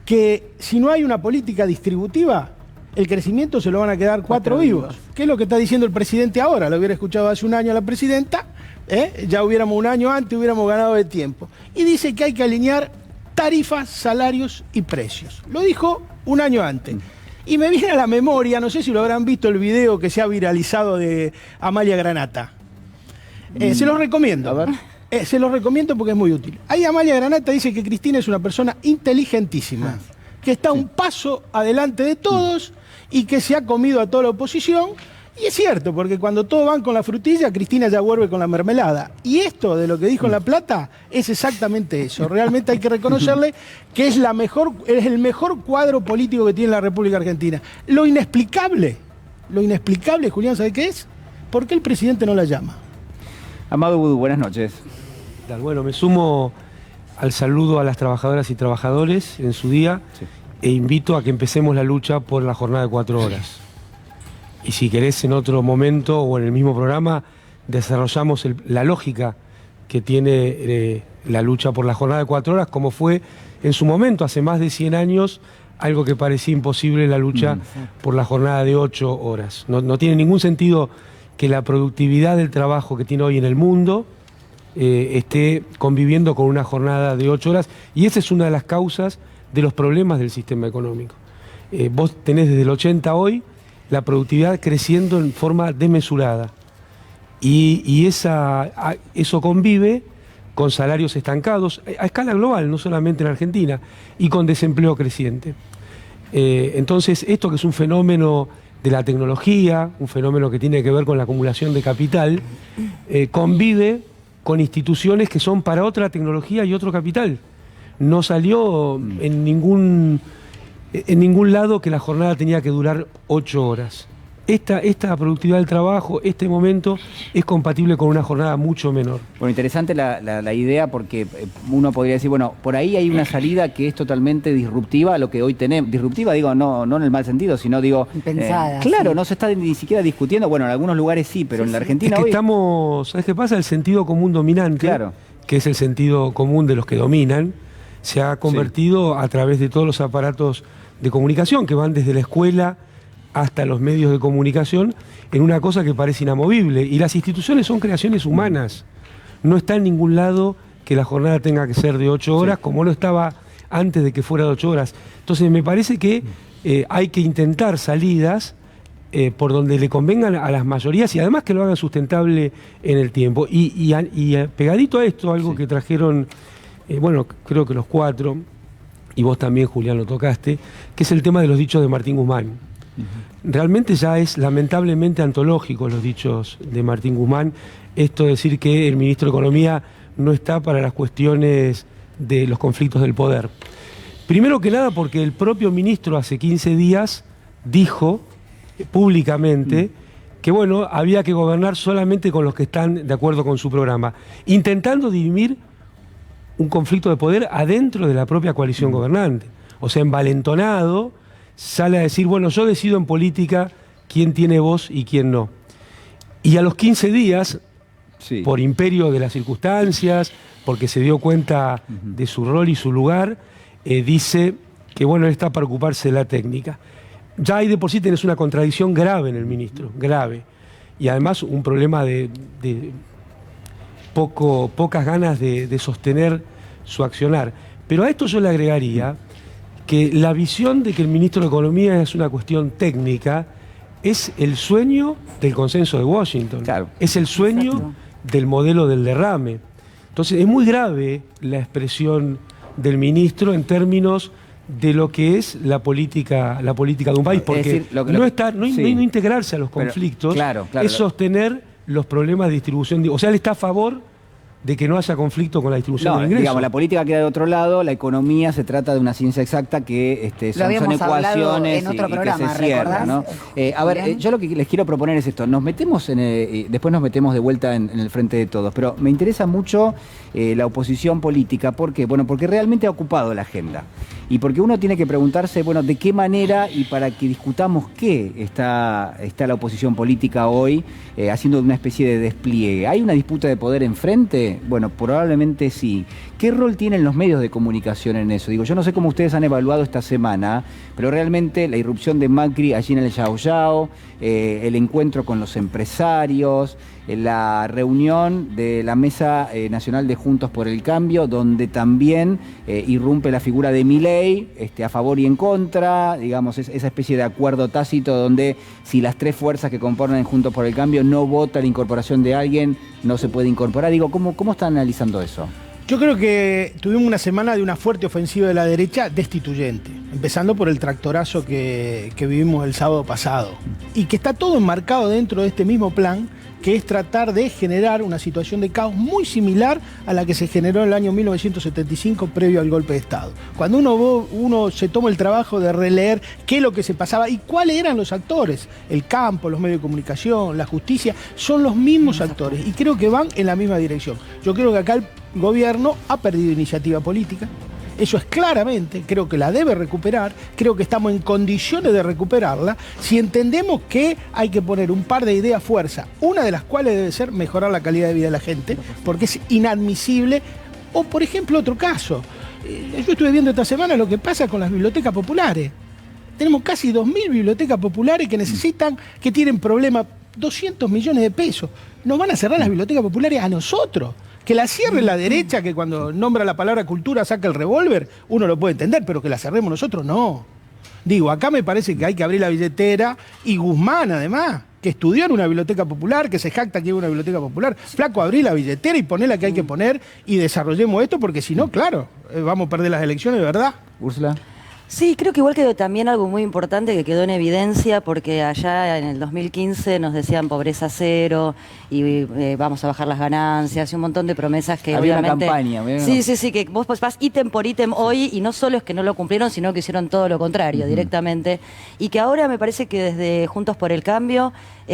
que si no hay una política distributiva, el crecimiento se lo van a quedar 4 vivos. ¿Qué es lo que está diciendo el presidente ahora? Lo hubiera escuchado hace un año a la presidenta, ya hubiéramos un año antes, hubiéramos ganado de tiempo. Y dice que hay que alinear tarifas, salarios y precios. Lo dijo un año antes. Y me viene a la memoria, no sé si lo habrán visto, el video que se ha viralizado de Amalia Granata. Se los recomiendo. A ver. Se los recomiendo porque es muy útil. Ahí Amalia Granata dice que Cristina es una persona inteligentísima, que está un paso adelante de todos y que se ha comido a toda la oposición. Y es cierto, porque cuando todos van con la frutilla, Cristina ya vuelve con la mermelada. Y esto de lo que dijo en La Plata es exactamente eso. Realmente hay que reconocerle que es el mejor cuadro político que tiene la República Argentina. Lo inexplicable, Julián, ¿sabe qué es? ¿Por qué el presidente no la llama? Amado Vudú, buenas noches. Bueno, me sumo al saludo a las trabajadoras y trabajadores en su día e invito a que empecemos la lucha por la jornada de 4 horas. Y si querés en otro momento o en el mismo programa desarrollamos la lógica que tiene la lucha por la jornada de 4 horas, como fue en su momento, hace más de 100 años, algo que parecía imposible, la lucha por la jornada de 8 horas. No tiene ningún sentido que la productividad del trabajo que tiene hoy en el mundo esté conviviendo con una jornada de 8 horas, y esa es una de las causas de los problemas del sistema económico. Vos tenés desde el 80 a hoy la productividad creciendo en forma desmesurada, y eso convive con salarios estancados a escala global, no solamente en Argentina, y con desempleo creciente. Entonces, esto que es un fenómeno de la tecnología, un fenómeno que tiene que ver con la acumulación de capital, convive con instituciones que son para otra tecnología y otro capital. no salió en ningún lado que la jornada tenía que durar 8 horas. Esta productividad del trabajo, este momento, es compatible con una jornada mucho menor. Bueno, interesante la idea, porque uno podría decir, bueno, por ahí hay una salida que es totalmente disruptiva a lo que hoy tenemos. Disruptiva, digo, no en el mal sentido, sino digo... Pensada. Claro, sí. no se está ni siquiera discutiendo, bueno, en algunos lugares sí, pero en la Argentina es que hoy... estamos, ¿sabes qué pasa? El sentido común dominante, Claro. que es el sentido común de los que dominan, se ha convertido a través de todos los aparatos de comunicación que van desde la escuela hasta los medios de comunicación en una cosa que parece inamovible. Y las instituciones son creaciones humanas. No está en ningún lado que la jornada tenga que ser de 8 horas, como no estaba antes de que fuera de 8 horas. Entonces me parece que hay que intentar salidas por donde le convengan a las mayorías y además que lo hagan sustentable en el tiempo. Y pegadito a esto, algo que trajeron, bueno, creo que los 4, y vos también, Julián, lo tocaste, que es el tema de los dichos de Martín Guzmán. Realmente ya es lamentablemente antológico los dichos de Martín Guzmán, esto de decir que el ministro de Economía no está para las cuestiones de los conflictos del poder. Primero que nada porque el propio ministro hace 15 días dijo públicamente que bueno, había que gobernar solamente con los que están de acuerdo con su programa, intentando dirimir un conflicto de poder adentro de la propia coalición gobernante. O sea, envalentonado, sale a decir, bueno, yo decido en política quién tiene voz y quién no. Y a los 15 días, por imperio de las circunstancias, porque se dio cuenta de su rol y su lugar, dice que bueno, él está para ocuparse de la técnica. Ya ahí de por sí tenés una contradicción grave en el ministro, grave. Y además un problema de pocas ganas de sostener su accionar. Pero a esto yo le agregaría que la visión de que el ministro de Economía es una cuestión técnica es el sueño del consenso de Washington. Claro. Es el sueño del modelo del derrame. Entonces es muy grave la expresión del ministro en términos de lo que es la política de un país, porque es decir, no integrarse a los conflictos, es sostener los problemas de distribución. O sea, él está a favor de que no haya conflicto con la distribución de ingresos. Digamos, la política queda de otro lado, la economía se trata de una ciencia exacta que son ecuaciones en otro programa, que se cierran, ¿no? A ver, yo lo que les quiero proponer es esto, nos metemos después nos metemos de vuelta en el frente de todos, pero me interesa mucho la oposición política. ¿Por qué? Bueno, porque realmente ha ocupado la agenda. Y porque uno tiene que preguntarse, bueno, de qué manera y para que discutamos qué está la oposición política hoy haciendo una especie de despliegue. ¿Hay una disputa de poder enfrente? Bueno, probablemente sí. ¿Qué rol tienen los medios de comunicación en eso? Digo, yo no sé cómo ustedes han evaluado esta semana, pero realmente la irrupción de Macri allí en el Yao Yao, el encuentro con los empresarios, la reunión de la Mesa Nacional de Juntos por el Cambio, donde también irrumpe la figura de Milei, a favor y en contra, digamos, esa especie de acuerdo tácito donde si las 3 fuerzas que componen Juntos por el Cambio no votan la incorporación de alguien, no se puede incorporar. Digo, ¿cómo están analizando eso? Yo creo que tuvimos una semana de una fuerte ofensiva de la derecha destituyente, empezando por el tractorazo que vivimos el sábado pasado, y que está todo enmarcado dentro de este mismo plan, que es tratar de generar una situación de caos muy similar a la que se generó en el año 1975 previo al golpe de Estado. Cuando uno se toma el trabajo de releer qué es lo que se pasaba y cuáles eran los actores, el campo, los medios de comunicación, la justicia, son los mismos actores y creo que van en la misma dirección. Yo creo que acá el gobierno ha perdido iniciativa política. Eso es claramente, creo que la debe recuperar, creo que estamos en condiciones de recuperarla si entendemos que hay que poner un par de ideas fuerza, una de las cuales debe ser mejorar la calidad de vida de la gente, porque es inadmisible. O por ejemplo otro caso, yo estuve viendo esta semana lo que pasa con las bibliotecas populares. Tenemos casi 2.000 bibliotecas populares que tienen problemas, 200 millones de pesos. Nos van a cerrar las bibliotecas populares a nosotros. Que la cierre la derecha, que cuando nombra la palabra cultura saca el revólver, uno lo puede entender, pero que la cerremos nosotros, no. Digo, acá me parece que hay que abrir la billetera, y Guzmán además, que estudió en una biblioteca popular, que se jacta que es una biblioteca popular, flaco, abrí la billetera y poné la que hay que poner y desarrollemos esto, porque si no, claro, vamos a perder las elecciones, ¿verdad? Úrsula. Sí, creo que igual que también algo muy importante que quedó en evidencia, porque allá en el 2015 nos decían pobreza cero y vamos a bajar las ganancias y un montón de promesas que había obviamente... una campaña. Sí, que vos vas ítem por ítem hoy y no solo es que no lo cumplieron, sino que hicieron todo lo contrario directamente. Y que ahora me parece que desde Juntos por el Cambio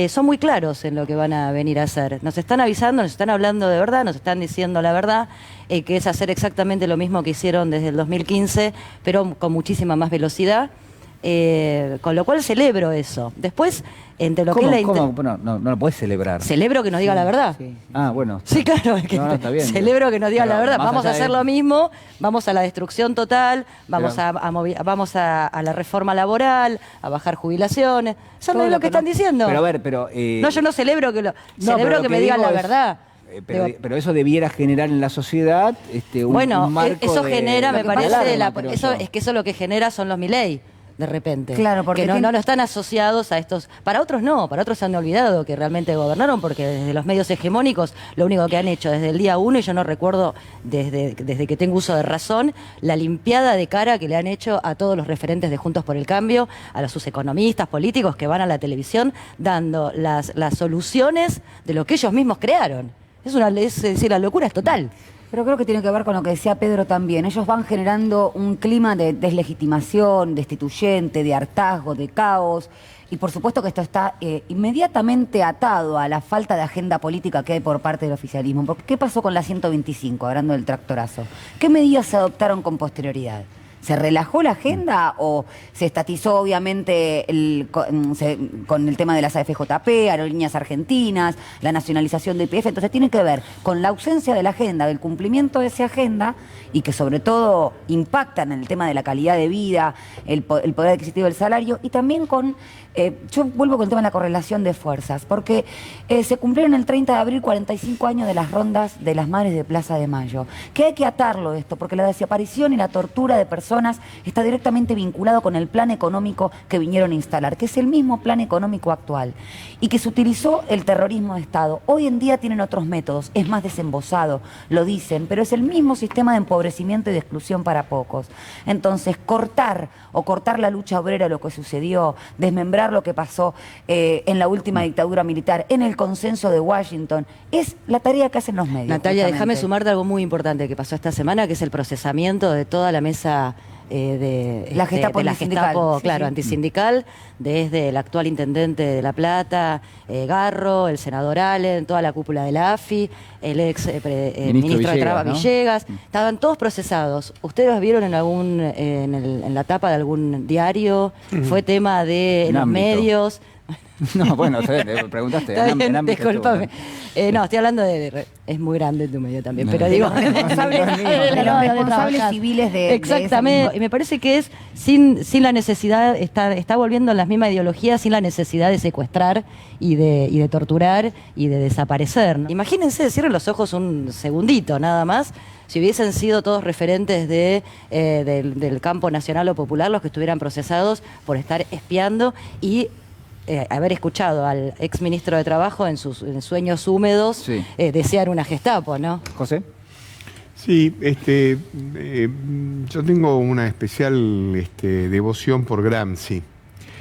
son muy claros en lo que van a venir a hacer. Nos están avisando, nos están hablando de verdad, nos están diciendo la verdad, que es hacer exactamente lo mismo que hicieron desde el 2015, pero con muchísima más velocidad, con lo cual celebro eso. Después, entre lo que es la... No lo puedes celebrar. Celebro que nos diga la verdad. Sí. Ah, bueno. Sí, claro. Es que está bien. Celebro que nos diga la verdad. Vamos a hacer lo mismo, vamos a la destrucción total, vamos a la reforma laboral, a bajar jubilaciones. Eso no es lo que están diciendo. Pero a ver, No, yo no celebro que celebro que me digan la verdad. Pero eso debiera generar en la sociedad un marco eso de, genera, me parece, eso es que eso lo que genera son los Milei, de repente. Claro, porque que no están asociados a estos. Para otros no, para otros se han olvidado que realmente gobernaron, porque desde los medios hegemónicos lo único que han hecho desde el día 1, y yo no recuerdo desde que tengo uso de razón, la limpiada de cara que le han hecho a todos los referentes de Juntos por el Cambio, a sus economistas políticos que van a la televisión dando las soluciones de lo que ellos mismos crearon. Es decir, la locura es total. Pero creo que tiene que ver con lo que decía Pedro también. Ellos van generando un clima de deslegitimación, destituyente, de hartazgo, de caos. Y por supuesto que esto está inmediatamente atado a la falta de agenda política que hay por parte del oficialismo. Porque ¿qué pasó con la 125, hablando del tractorazo? ¿Qué medidas se adoptaron con posterioridad? ¿Se relajó la agenda o se estatizó obviamente con el tema de las AFJP, aerolíneas argentinas, la nacionalización de YPF? Entonces tiene que ver con la ausencia de la agenda, del cumplimiento de esa agenda, y que sobre todo impactan en el tema de la calidad de vida, el poder adquisitivo del salario, y también con... yo vuelvo con el tema de la correlación de fuerzas, porque se cumplieron el 30 de abril 45 años de las rondas de las madres de Plaza de Mayo. Que hay que atarlo esto, porque la desaparición y la tortura de personas está directamente vinculado con el plan económico que vinieron a instalar, que es el mismo plan económico actual, y que se utilizó el terrorismo de Estado. Hoy en día tienen otros métodos, es más desembosado, lo dicen, pero es el mismo sistema de empobrecimiento y de exclusión para pocos. Entonces, cortar la lucha obrera, lo que sucedió, desmembrar lo que pasó en la última dictadura militar, en el consenso de Washington, es la tarea que hacen los medios. Natalia, déjame sumarte algo muy importante que pasó esta semana, que es el procesamiento de toda la mesa de la Gestapo, claro, antisindical, desde el actual intendente de La Plata, Garro, el senador Allen, toda la cúpula de la AFI, el ex ministro de Trabajo, ¿no? Villegas, estaban todos procesados. ¿Ustedes vieron en la tapa de algún diario? ¿Fue tema de los medios? No, bueno, preguntaste. Disculpame. No, estoy hablando es muy grande tu medio también, pero digo... responsables civiles de... Exactamente. Y me parece que es sin la necesidad, está volviendo en la misma ideología, sin la necesidad de secuestrar y de torturar y de desaparecer, ¿no? Imagínense, cierren los ojos un segundito, nada más, si hubiesen sido todos referentes del campo nacional o popular los que estuvieran procesados por estar espiando y... haber escuchado al ex ministro de Trabajo en sus sueños húmedos desear una Gestapo, ¿no? José. Sí, yo tengo una especial devoción por Gramsci.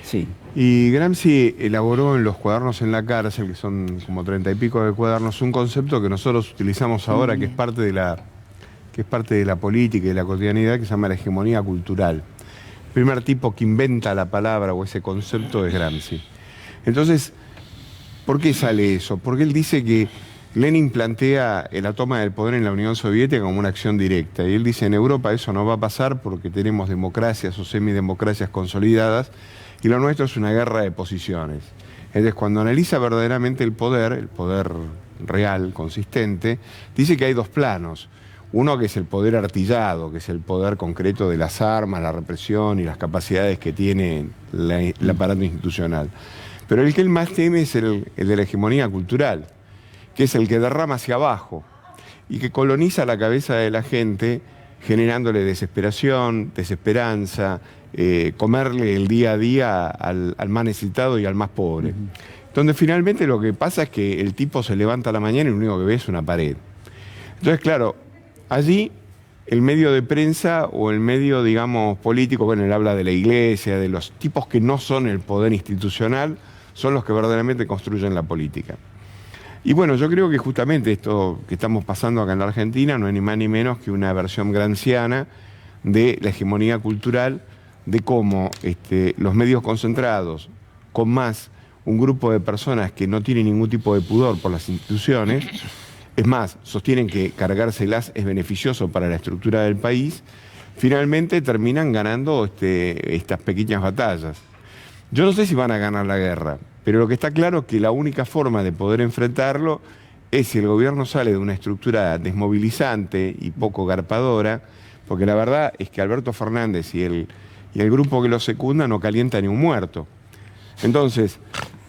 Sí. Y Gramsci elaboró en los cuadernos en la cárcel, que son como 30 y pico de cuadernos, un concepto que nosotros utilizamos ahora, que es parte de la política y de la cotidianidad, que se llama la hegemonía cultural. El primer tipo que inventa la palabra o ese concepto es Gramsci. Entonces, ¿por qué sale eso? Porque él dice que Lenin plantea la toma del poder en la Unión Soviética como una acción directa. Y él dice, en Europa eso no va a pasar porque tenemos democracias o semidemocracias consolidadas y lo nuestro es una guerra de posiciones. Entonces, cuando analiza verdaderamente el poder real, consistente, dice que hay dos planos. Uno que es el poder artillado, que es el poder concreto de las armas, la represión y las capacidades que tiene el aparato institucional. Pero el que él más teme es el de la hegemonía cultural, que es el que derrama hacia abajo y que coloniza la cabeza de la gente generándole desesperación, desesperanza, comerle el día a día al más necesitado y al más pobre. Donde finalmente lo que pasa es que el tipo se levanta a la mañana y lo único que ve es una pared. Entonces, claro, allí el medio de prensa o el medio, digamos, político, bueno, él habla de la iglesia, de los tipos que no son el poder institucional, son los que verdaderamente construyen la política. Y bueno, yo creo que justamente esto que estamos pasando acá en la Argentina no es ni más ni menos que una versión gramsciana de la hegemonía cultural, de cómo los medios concentrados, con más un grupo de personas que no tienen ningún tipo de pudor por las instituciones, es más, sostienen que cargárselas es beneficioso para la estructura del país, finalmente terminan ganando estas pequeñas batallas. Yo no sé si van a ganar la guerra, pero lo que está claro es que la única forma de poder enfrentarlo es si el gobierno sale de una estructura desmovilizante y poco garpadora, porque la verdad es que Alberto Fernández y el grupo que lo secunda no calienta ni un muerto. Entonces,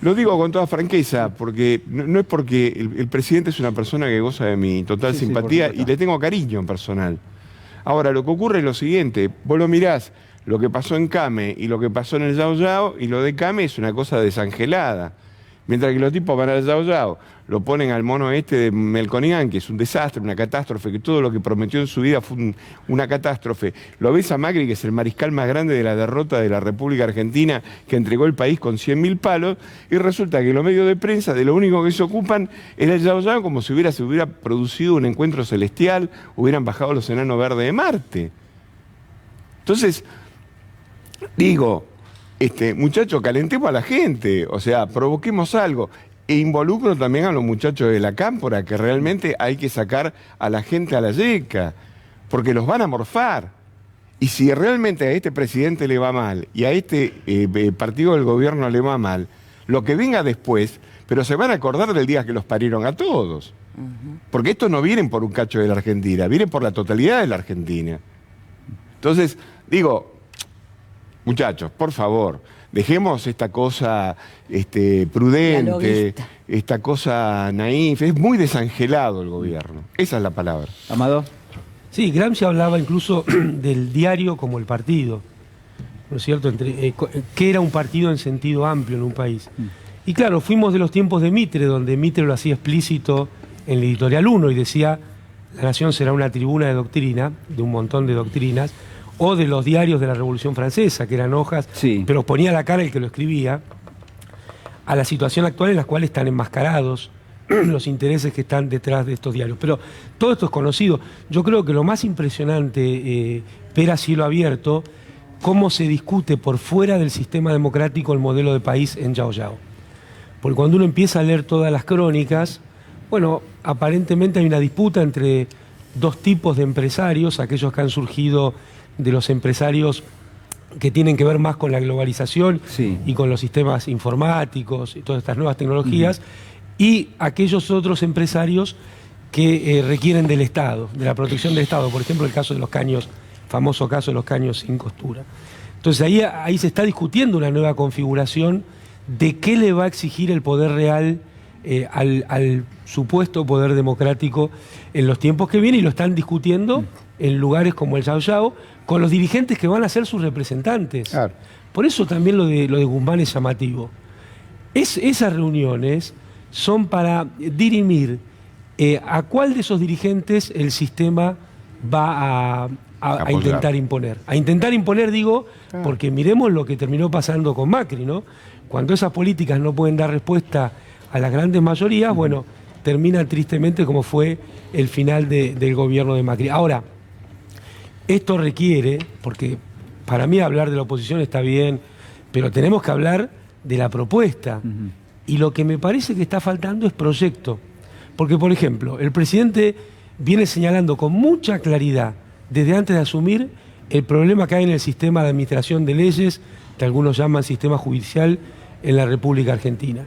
lo digo con toda franqueza, porque no es porque el presidente es una persona que goza de mi total simpatía y le tengo cariño en personal. Ahora, lo que ocurre es lo siguiente, vos lo mirás, lo que pasó en Came y lo que pasó en el Yao Yao, y lo de Came es una cosa desangelada. Mientras que los tipos van al Yao Yao, lo ponen al mono de Melconian, que es un desastre, una catástrofe, que todo lo que prometió en su vida fue una catástrofe. Lo ves a Macri, que es el mariscal más grande de la derrota de la República Argentina, que entregó el país con 100.000 palos, y resulta que los medios de prensa de lo único que se ocupan es el Yao Yao, como si se hubiera producido un encuentro celestial, hubieran bajado los enanos verdes de Marte. Entonces, digo, muchachos, calentemos a la gente, o sea, provoquemos algo. E involucro también a los muchachos de la cámpora, que realmente hay que sacar a la gente a la yeca, porque los van a morfar. Y si realmente a este presidente le va mal y a este partido del gobierno le va mal, lo que venga después, pero se van a acordar del día que los parieron a todos. Porque estos no vienen por un cacho de la Argentina, vienen por la totalidad de la Argentina. Entonces, digo, muchachos, por favor, dejemos esta cosa prudente, esta cosa naif. Es muy desangelado el gobierno. Esa es la palabra. Amado. Sí, Gramsci hablaba incluso del diario como el partido, ¿no es cierto? Que era un partido en sentido amplio en un país. Y claro, fuimos de los tiempos de Mitre, donde Mitre lo hacía explícito en el editorial 1 y decía, la nación será una tribuna de doctrina, de un montón de doctrinas, o de los diarios de la Revolución Francesa, que eran hojas, pero ponía la cara el que lo escribía, a la situación actual en la cual están enmascarados los intereses que están detrás de estos diarios. Pero todo esto es conocido. Yo creo que lo más impresionante, a cielo abierto, cómo se discute por fuera del sistema democrático el modelo de país en Yao Yao. Porque cuando uno empieza a leer todas las crónicas, bueno, aparentemente hay una disputa entre dos tipos de empresarios, aquellos que han surgido de los empresarios que tienen que ver más con la globalización y con los sistemas informáticos y todas estas nuevas tecnologías, y aquellos otros empresarios que requieren del Estado, de la protección del Estado, por ejemplo el caso de los caños, famoso caso de los caños sin costura. Entonces ahí se está discutiendo una nueva configuración de qué le va a exigir el poder real al supuesto poder democrático en los tiempos que vienen, y lo están discutiendo en lugares como el Yao Yao, con los dirigentes que van a ser sus representantes. Claro. Por eso también lo de Guzmán es llamativo. Esas reuniones son para dirimir a cuál de esos dirigentes el sistema va a intentar imponer. A intentar imponer, digo, porque miremos lo que terminó pasando con Macri, ¿no? Cuando esas políticas no pueden dar respuesta a las grandes mayorías, bueno, termina tristemente como fue el final del gobierno de Macri. Ahora, esto requiere, porque para mí hablar de la oposición está bien, pero tenemos que hablar de la propuesta. Y lo que me parece que está faltando es proyecto. Porque, por ejemplo, el presidente viene señalando con mucha claridad, desde antes de asumir, el problema que hay en el sistema de administración de leyes, que algunos llaman sistema judicial, en la República Argentina.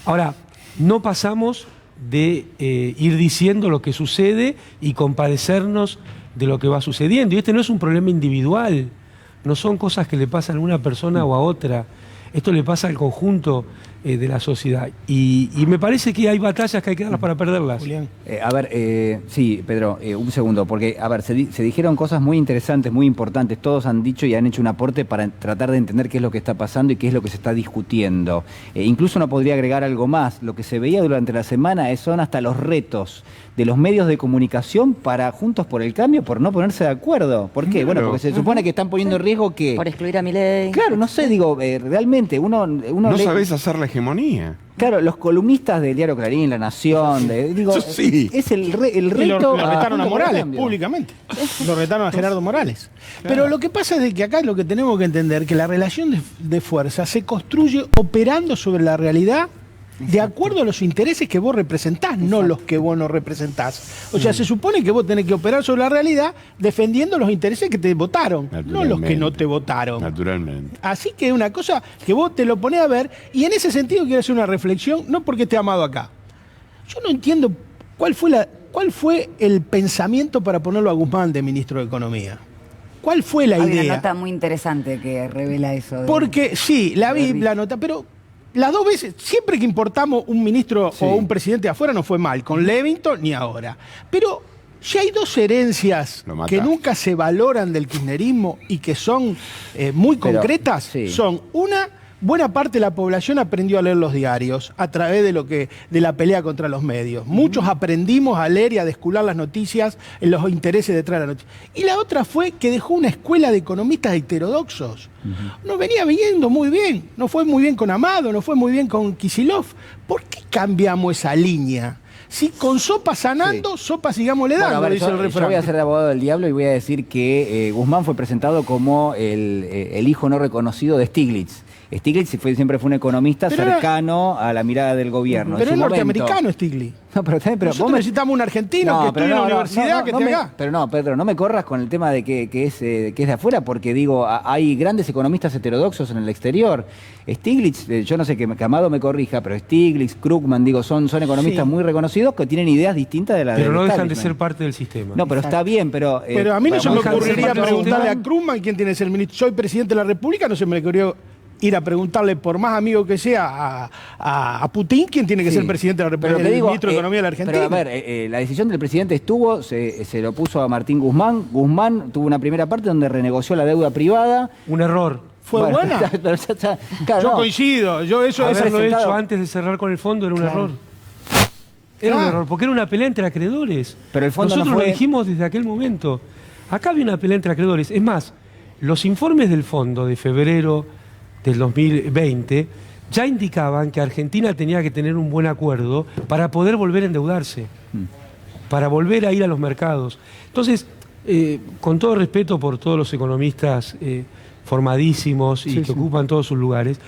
Ahora, no pasamos de ir diciendo lo que sucede y compadecernos de lo que va sucediendo. Y este no es un problema individual, no son cosas que le pasan a una persona o a otra. Esto le pasa al conjunto de la sociedad. Y me parece que hay batallas que hay que darlas para perderlas. Sí, Pedro, un segundo, porque, se dijeron cosas muy interesantes, muy importantes. Todos han dicho y han hecho un aporte para tratar de entender qué es lo que está pasando y qué es lo que se está discutiendo. Incluso no podría agregar algo más. Lo que se veía durante la semana son hasta los retos de los medios de comunicación para Juntos por el Cambio por no ponerse de acuerdo. ¿Por qué? Bueno, porque se supone que están poniendo en riesgo que... Por excluir a Milei. Claro, no sé, digo, realmente uno no sabés hacer la hegemonía. Claro, los columnistas del diario Clarín, La Nación, sí. Es el reto... Y lo retaron a Morales, públicamente. Lo retaron a Gerardo Morales. Claro. Pero lo que pasa es de que acá es lo que tenemos que entender, que la relación de fuerza se construye operando sobre la realidad de acuerdo a los intereses que vos representás, no los que vos no representás. O sea, se supone que vos tenés que operar sobre la realidad defendiendo los intereses que te votaron, no los que no te votaron. Naturalmente. Así que es una cosa que vos te lo ponés a ver, y en ese sentido quiero hacer una reflexión, no porque esté Amado acá. Yo no entiendo cuál fue el pensamiento para ponerlo a Guzmán de ministro de Economía. ¿Cuál fue la idea? Hay una nota muy interesante que revela eso. Porque, sí, la vi, la nota, pero... Las dos veces, siempre que importamos un ministro o un presidente de afuera no fue mal, con Levington ni ahora. Pero si hay dos herencias que nunca se valoran del kirchnerismo y que son muy concretas, son una... Buena parte de la población aprendió a leer los diarios a través de la pelea contra los medios. Muchos aprendimos a leer y a descular las noticias en los intereses detrás de la noticia. Y la otra fue que dejó una escuela de economistas heterodoxos. Nos venía viendo muy bien. No fue muy bien con Amado, no fue muy bien con Kicillof. ¿Por qué cambiamos esa línea? Si con sopa sanando, sopa sigámosle dando, dice el refrán. Yo voy a ser de abogado del diablo y voy a decir que Guzmán fue presentado como el hijo no reconocido de Stiglitz. Stiglitz siempre fue un economista cercano a la mirada del gobierno. Pero es norteamericano Stiglitz. No, pero nosotros necesitamos un argentino que estudie en la universidad, que te haga. Pero no, Pedro, no me corras con el tema de que es de afuera, porque digo, hay grandes economistas heterodoxos en el exterior. Stiglitz, yo no sé, que Amado me corrija, pero Stiglitz, Krugman, son economistas muy reconocidos que tienen ideas distintas de la Pero no dejan de ser parte del sistema. No, pero está bien, pero... Pero a mí no se me ocurriría preguntarle a Krugman quién tiene que ser el ministro. Soy presidente de la República, no se me ocurrió ir a preguntarle, por más amigo que sea, a Putin, quién tiene que ser el presidente de la República, el ministro de Economía de la Argentina. Pero a ver, la decisión del presidente estuvo, se lo puso a Martín Guzmán. Guzmán tuvo una primera parte donde renegoció la deuda privada. Un error. ¿Fue buena? Claro, yo coincido. Eso haberlo hecho antes de cerrar con el fondo era un error. Era un error, porque era una pelea entre acreedores. Pero el fondo nosotros lo dijimos desde aquel momento. Acá había una pelea entre acreedores. Es más, los informes del fondo de febrero del 2020 ya indicaban que Argentina tenía que tener un buen acuerdo para poder volver a endeudarse, para volver a ir a los mercados. Entonces, con todo respeto por todos los economistas formadísimos y que ocupan todos sus lugares,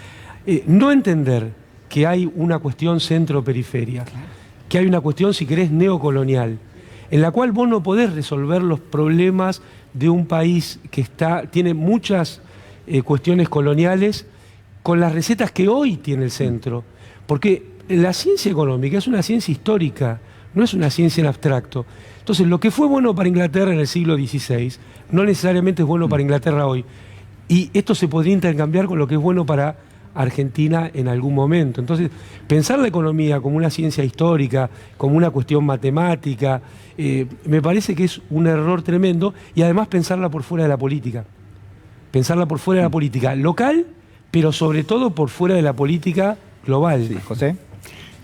no entender que hay una cuestión centro-periferia, que hay una cuestión, si querés, neocolonial, en la cual vos no podés resolver los problemas de un país que tiene muchas cuestiones coloniales con las recetas que hoy tiene el centro. Porque la ciencia económica es una ciencia histórica, no es una ciencia en abstracto. Entonces, lo que fue bueno para Inglaterra en el siglo XVI no necesariamente es bueno para Inglaterra hoy. Y esto se podría intercambiar con lo que es bueno para Argentina en algún momento. Entonces, pensar la economía como una ciencia histórica, como una cuestión matemática, me parece que es un error tremendo, y además pensarla por fuera de la política. Pensarla por fuera de la política local, pero sobre todo por fuera de la política global. Sí, José.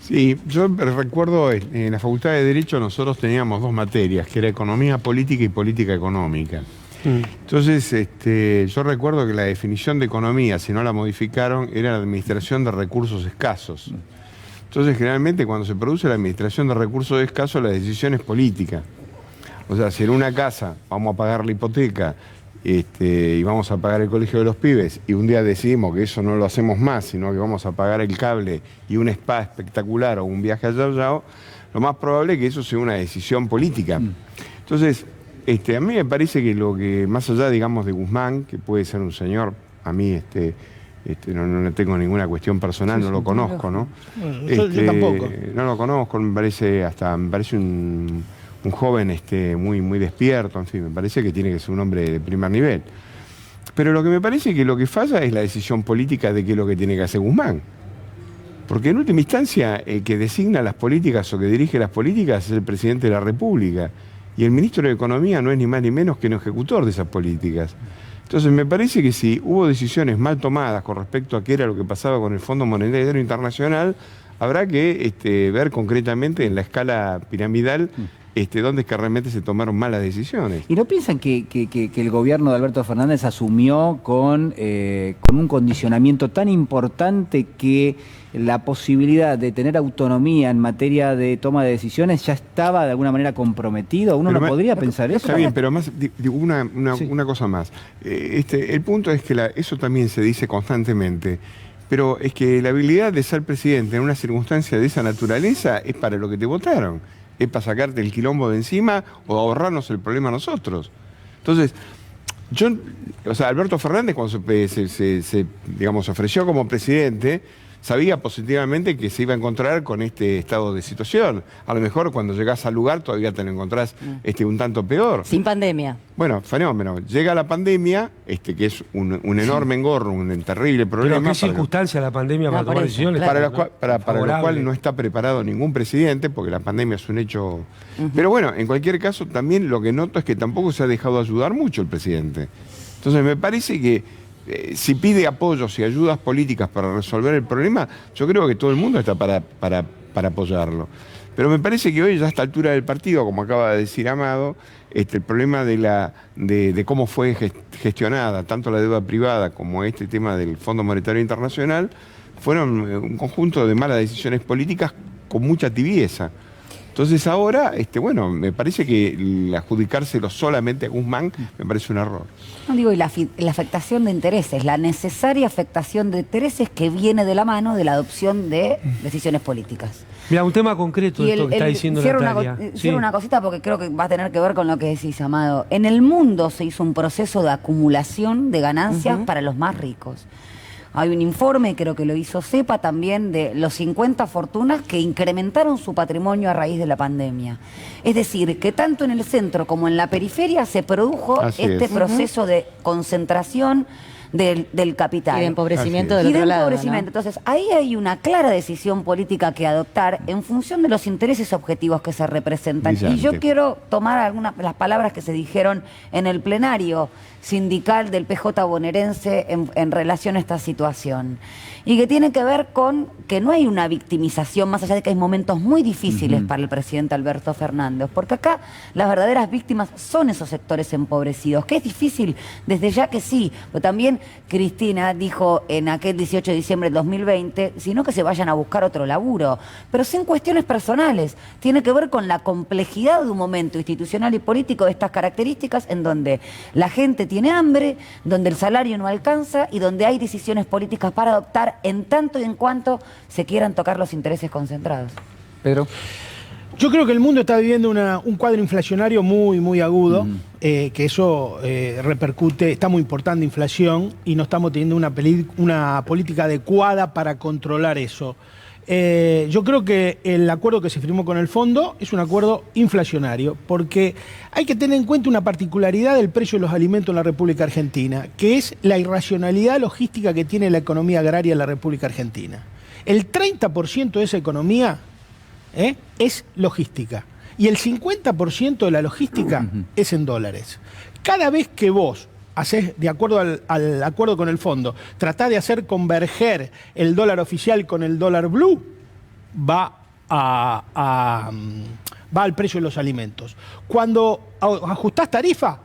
Sí, yo recuerdo en la Facultad de Derecho nosotros teníamos dos materias, que era economía política y política económica. Entonces, yo recuerdo que la definición de economía, si no la modificaron, era la administración de recursos escasos. Entonces, generalmente cuando se produce la administración de recursos escasos, la decisión es política. O sea, si en una casa vamos a pagar la hipoteca y vamos a pagar el colegio de los pibes, y un día decidimos que eso no lo hacemos más, sino que vamos a pagar el cable y un spa espectacular o un viaje a Yao Yao, lo más probable es que eso sea una decisión política. Entonces, a mí me parece que lo que, más allá, digamos, de Guzmán, que puede ser un señor, a mí no tengo ninguna cuestión personal, no lo conozco, ¿no? Yo tampoco. No lo conozco, me parece un joven muy despierto, en fin, me parece que tiene que ser un hombre de primer nivel. Pero lo que me parece que lo que falla es la decisión política de qué es lo que tiene que hacer Guzmán. Porque en última instancia, el que designa las políticas o que dirige las políticas es el presidente de la República. Y el ministro de Economía no es ni más ni menos que un ejecutor de esas políticas. Entonces me parece que si hubo decisiones mal tomadas con respecto a qué era lo que pasaba con el Fondo Monetario Internacional, habrá que ver concretamente en la escala piramidal dónde es que realmente se tomaron malas decisiones. ¿Y no piensan que el gobierno de Alberto Fernández asumió con un condicionamiento tan importante que la posibilidad de tener autonomía en materia de toma de decisiones ya estaba de alguna manera comprometido? ¿Uno no podría pensar eso? Está bien, pero más una cosa más. El punto es que eso también se dice constantemente. Pero es que la habilidad de ser presidente en una circunstancia de esa naturaleza es para lo que te votaron. Es para sacarte el quilombo de encima o ahorrarnos el problema a nosotros. Entonces, Alberto Fernández cuando se ofreció como presidente, sabía positivamente que se iba a encontrar con este estado de situación. A lo mejor cuando llegás al lugar todavía te lo encontrás un tanto peor. Sin pandemia. Bueno, fenómeno. Llega la pandemia, que es un enorme engorro, un terrible problema. ¿Pero qué circunstancia la pandemia para tomar decisiones? Para lo cual no está preparado ningún presidente, porque la pandemia es un hecho... Pero bueno, en cualquier caso, también lo que noto es que tampoco se ha dejado ayudar mucho el presidente. Entonces me parece que si pide apoyos y ayudas políticas para resolver el problema, yo creo que todo el mundo está para apoyarlo. Pero me parece que hoy, ya a esta altura del partido, como acaba de decir Amado, el problema de cómo fue gestionada tanto la deuda privada como este tema del Fondo Monetario Internacional, fueron un conjunto de malas decisiones políticas con mucha tibieza. Entonces ahora, me parece que el adjudicárselo solamente a Guzmán me parece un error. No digo, y la afectación de intereses, la necesaria afectación de intereses que viene de la mano de la adopción de decisiones políticas. Mira, un tema concreto de esto que está diciendo Natalia. Cierro una cosita porque creo que va a tener que ver con lo que decís, Amado. En el mundo se hizo un proceso de acumulación de ganancias para los más ricos. Hay un informe, creo que lo hizo CEPA también, de los 50 fortunas que incrementaron su patrimonio a raíz de la pandemia. Es decir, que tanto en el centro como en la periferia se produjo proceso de concentración del capital. Y de empobrecimiento del otro lado, ¿no? Entonces, ahí hay una clara decisión política que adoptar en función de los intereses objetivos que se representan. Y yo quiero tomar algunas de las palabras que se dijeron en el plenario sindical del PJ bonaerense en relación a esta situación. Y que tiene que ver con que no hay una victimización, más allá de que hay momentos muy difíciles para el presidente Alberto Fernández, porque acá las verdaderas víctimas son esos sectores empobrecidos, que es difícil desde ya que sí, pero también Cristina dijo en aquel 18 de diciembre del 2020, sino que se vayan a buscar otro laburo, pero sin cuestiones personales, tiene que ver con la complejidad de un momento institucional y político de estas características en donde la gente tiene hambre, donde el salario no alcanza y donde hay decisiones políticas para adoptar en tanto y en cuanto se quieran tocar los intereses concentrados. Pedro. Yo creo que el mundo está viviendo un cuadro inflacionario muy agudo, que eso repercute, estamos importando inflación y no estamos teniendo una política adecuada para controlar eso. Yo creo que el acuerdo que se firmó con el fondo es un acuerdo inflacionario, porque hay que tener en cuenta una particularidad del precio de los alimentos en la República Argentina, que es la irracionalidad logística que tiene la economía agraria en la República Argentina. El 30% de esa economía es logística, y el 50% de la logística es en dólares. Cada vez que vos hacés, de acuerdo al acuerdo con el fondo, tratá de hacer converger el dólar oficial con el dólar blue, va al precio de los alimentos. Cuando ajustás tarifa,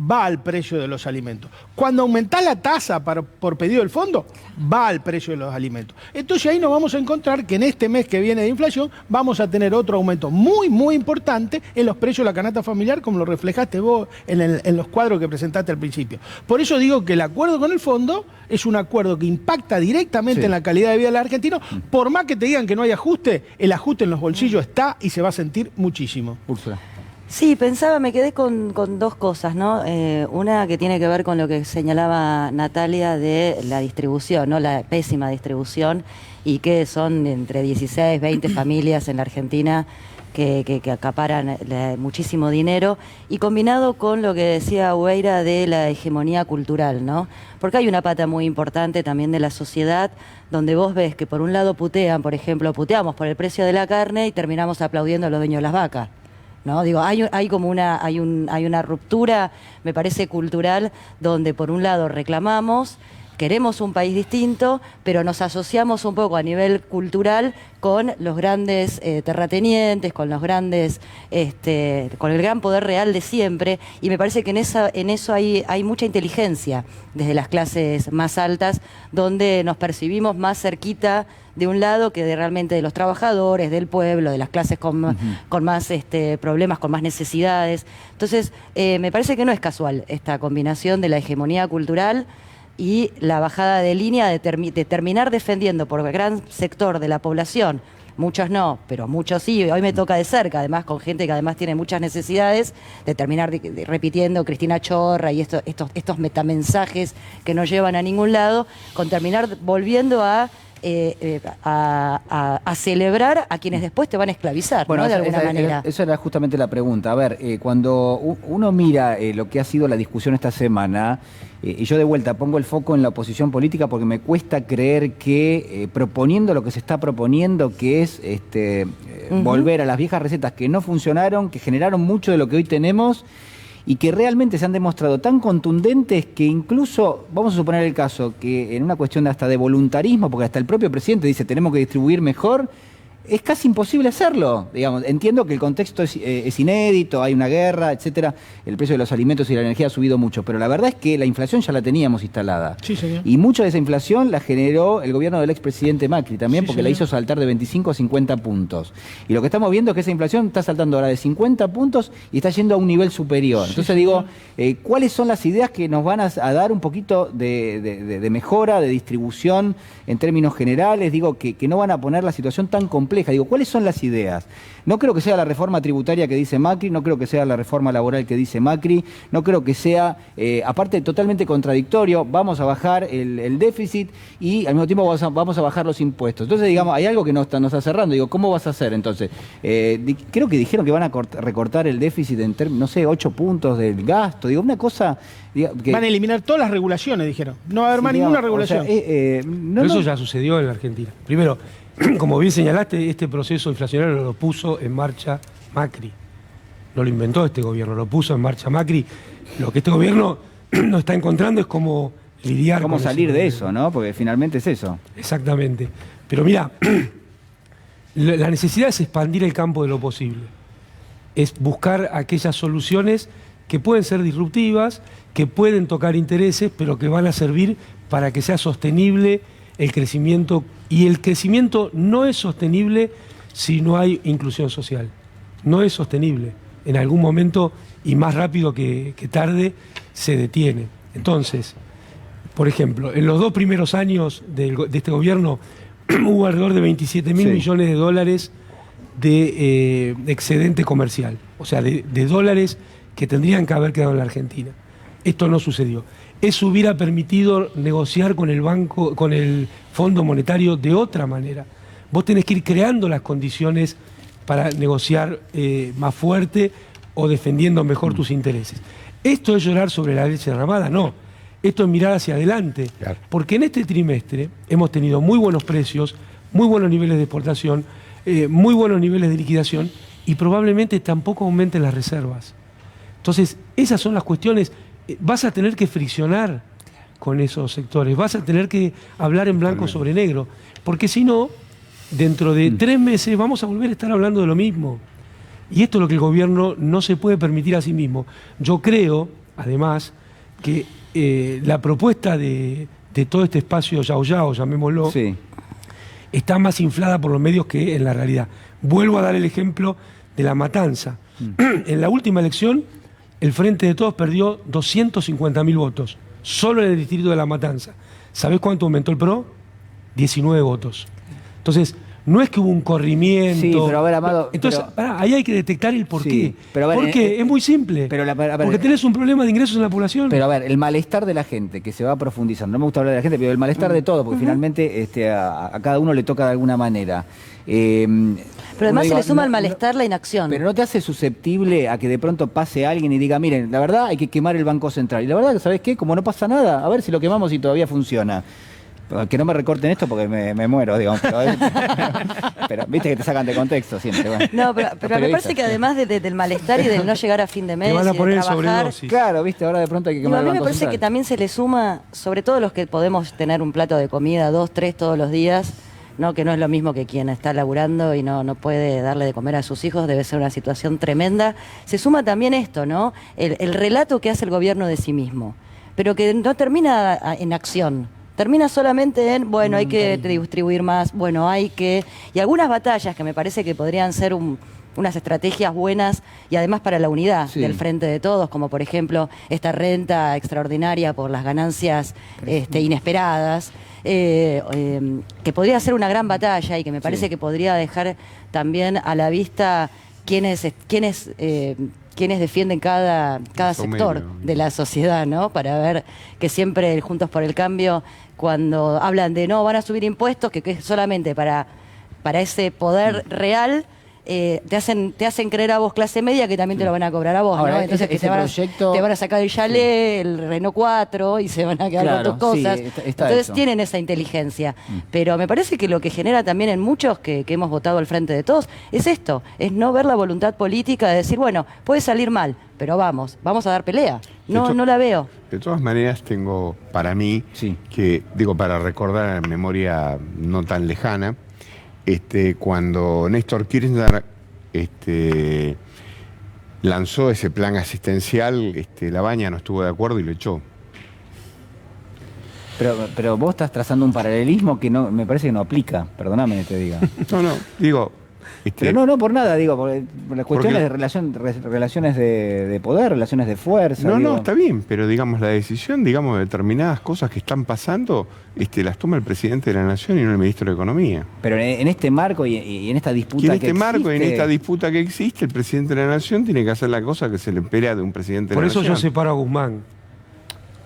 va al precio de los alimentos. Cuando aumentás la tasa por pedido del fondo, va al precio de los alimentos. Entonces ahí nos vamos a encontrar que en este mes que viene de inflación vamos a tener otro aumento muy importante en los precios de la canasta familiar, como lo reflejaste vos en los cuadros que presentaste al principio. Por eso digo que el acuerdo con el fondo es un acuerdo que impacta directamente en la calidad de vida del argentino. Por más que te digan que no hay ajuste, el ajuste en los bolsillos está y se va a sentir muchísimo. Úrsula. Sí, me quedé con dos cosas, ¿no? Una que tiene que ver con lo que señalaba Natalia de la distribución, ¿no? La pésima distribución, y que son entre 16, 20 familias en la Argentina que acaparan muchísimo dinero, y combinado con lo que decía Ubeira de la hegemonía cultural, ¿no? Porque hay una pata muy importante también de la sociedad, donde vos ves que por un lado putean, por ejemplo, puteamos por el precio de la carne y terminamos aplaudiendo a los dueños de las vacas, ¿no? Digo, hay como una ruptura, me parece, cultural, donde por un lado reclamamos, queremos un país distinto, pero nos asociamos un poco a nivel cultural con los grandes terratenientes, con los grandes, con el gran poder real de siempre, y me parece que en eso hay mucha inteligencia desde las clases más altas, donde nos percibimos más cerquita de un lado que realmente de los trabajadores, del pueblo, de las clases con más problemas, con más necesidades. Entonces, me parece que no es casual esta combinación de la hegemonía cultural y la bajada de línea de terminar defendiendo por el gran sector de la población, muchos no, pero muchos sí, hoy me toca de cerca, además con gente que además tiene muchas necesidades, de terminar repitiendo Cristina Chorra y estos metamensajes que no llevan a ningún lado, con terminar volviendo a celebrar a quienes después te van a esclavizar, bueno, ¿no? De alguna manera. Esa era justamente la pregunta. A ver, cuando uno mira lo que ha sido la discusión esta semana, y yo de vuelta pongo el foco en la oposición política porque me cuesta creer que proponiendo lo que se está proponiendo, que es volver a las viejas recetas que no funcionaron, que generaron mucho de lo que hoy tenemos y que realmente se han demostrado tan contundentes que incluso, vamos a suponer el caso, que en una cuestión hasta de voluntarismo, porque hasta el propio presidente dice tenemos que distribuir mejor, es casi imposible hacerlo. Digamos, entiendo que el contexto es inédito, hay una guerra, etcétera, el precio de los alimentos y la energía ha subido mucho, pero la verdad es que la inflación ya la teníamos instalada. Sí, señor. Y mucha de esa inflación la generó el gobierno del expresidente Macri también, porque la hizo saltar de 25 a 50 puntos. Y lo que estamos viendo es que esa inflación está saltando ahora de 50 puntos y está yendo a un nivel superior. Entonces digo, ¿cuáles son las ideas que nos van a dar un poquito de mejora, de distribución en términos generales? Digo, que no van a poner la situación tan compleja. Digo, ¿cuáles son las ideas? No creo que sea la reforma tributaria que dice Macri, no creo que sea la reforma laboral que dice Macri, no creo que sea, aparte, totalmente contradictorio, vamos a bajar el déficit y al mismo tiempo vamos a bajar los impuestos. Entonces, digamos, hay algo que nos está cerrando. Digo, ¿cómo vas a hacer entonces? Creo que dijeron que van a recortar el déficit en, no sé, 8 puntos del gasto. Digo, una cosa... Van a eliminar todas las regulaciones, dijeron. No va a haber más ninguna regulación. O sea, pero eso ya sucedió en la Argentina. Primero, como bien señalaste, este proceso inflacionario lo puso en marcha Macri. No lo inventó este gobierno, lo puso en marcha Macri. Lo que este gobierno no está encontrando es cómo lidiar con salir de eso, ¿no? Porque finalmente es eso. Exactamente. Pero mira, la necesidad es expandir el campo de lo posible. Es buscar aquellas soluciones que pueden ser disruptivas, que pueden tocar intereses, pero que van a servir para que sea sostenible el crecimiento. Y el crecimiento no es sostenible si no hay inclusión social. No es sostenible. En algún momento, y más rápido que tarde, se detiene. Entonces, por ejemplo, en los 2 primeros años de este gobierno hubo alrededor de 27.000 millones de dólares de excedente comercial. O sea, de dólares que tendrían que haber quedado en la Argentina. Esto no sucedió. Eso hubiera permitido negociar con el banco, con el Fondo Monetario de otra manera. Vos tenés que ir creando las condiciones para negociar más fuerte o defendiendo mejor tus intereses. Esto es llorar sobre la leche derramada, no. Esto es mirar hacia adelante. Claro. Porque en este trimestre hemos tenido muy buenos precios, muy buenos niveles de exportación, muy buenos niveles de liquidación y probablemente tampoco aumenten las reservas. Entonces, esas son las cuestiones. Vas a tener que friccionar con esos sectores, vas a tener que hablar en blanco sobre negro, porque si no, dentro de 3 meses vamos a volver a estar hablando de lo mismo. Y esto es lo que el gobierno no se puede permitir a sí mismo. Yo creo, además, que la propuesta de todo este espacio yao, llamémoslo, está más inflada por los medios que en la realidad. Vuelvo a dar el ejemplo de La Matanza. En la última elección, el Frente de Todos perdió 250.000 votos, solo en el distrito de La Matanza. ¿Sabés cuánto aumentó el PRO? 19 votos. Entonces, No es que hubo un corrimiento. Sí, pero a ver, Amado. Entonces, ahí hay que detectar el porqué. Sí, pero a ver, ¿Por qué? Es muy simple. Pero a ver, porque tenés un problema de ingresos en la población. Pero a ver, el malestar de la gente, que se va profundizando. No me gusta hablar de la gente, pero el malestar de todo, porque finalmente a cada uno le toca de alguna manera. Pero además se le suma al malestar la inacción. Pero no te hace susceptible a que de pronto pase alguien y diga, miren, la verdad hay que quemar el Banco Central. Y la verdad, ¿sabes qué? Como no pasa nada, a ver si lo quemamos y todavía funciona. Que no me recorten esto porque me muero, digamos. Pero viste que te sacan de contexto siempre. Bueno, no, pero me parece que además del malestar y del no llegar a fin de mes te van a y poner de trabajar... Claro, viste, ahora de pronto hay que quemar el A mí Banco me parece Central. que también se le suma, sobre todo los que podemos tener un plato de comida 2, 3 todos los días, ¿no? Que no es lo mismo que quien está laburando y no puede darle de comer a sus hijos, debe ser una situación tremenda. Se suma también esto, ¿no? El relato que hace el gobierno de sí mismo, pero que no termina en acción. Termina solamente en, bueno, hay que distribuir más, bueno, hay que... Y algunas batallas que me parece que podrían ser unas estrategias buenas y además para la unidad del Frente de Todos, como por ejemplo esta renta extraordinaria por las ganancias inesperadas, que podría ser una gran batalla y que me parece que podría dejar también a la vista quienes defienden cada sector de la sociedad, ¿no? Para ver que siempre Juntos por el Cambio, cuando hablan de no, van a subir impuestos, que es solamente para ese poder real, te hacen creer a vos, clase media, que también te lo van a cobrar a vos, ahora, ¿no? Entonces ese proyecto... te van a sacar el chalet, el Renault 4 y se van a quedar con tus cosas. Sí, entonces eso. tienen esa inteligencia. Pero me parece que lo que genera también en muchos que hemos votado al Frente de Todos es esto, es no ver la voluntad política de decir, bueno, puede salir mal, pero vamos a dar pelea. No la veo. De todas maneras tengo para mí, que digo para recordar en memoria no tan lejana, cuando Néstor Kirchner lanzó ese plan asistencial, La Baña no estuvo de acuerdo y lo echó. Pero vos estás trazando un paralelismo que no me parece que no aplica, perdóname que te diga. No, digo... Pero no por nada, digo, por las cuestiones de relaciones de poder, relaciones de fuerza. No, está bien, pero digamos, la decisión, digamos, de determinadas cosas que están pasando, las toma el presidente de la Nación y no el ministro de Economía. Pero en este marco y en esta disputa que existe... en esta disputa que existe, el presidente de la Nación tiene que hacer la cosa que se le espera de un presidente de la Nación. Por eso yo separo a Guzmán.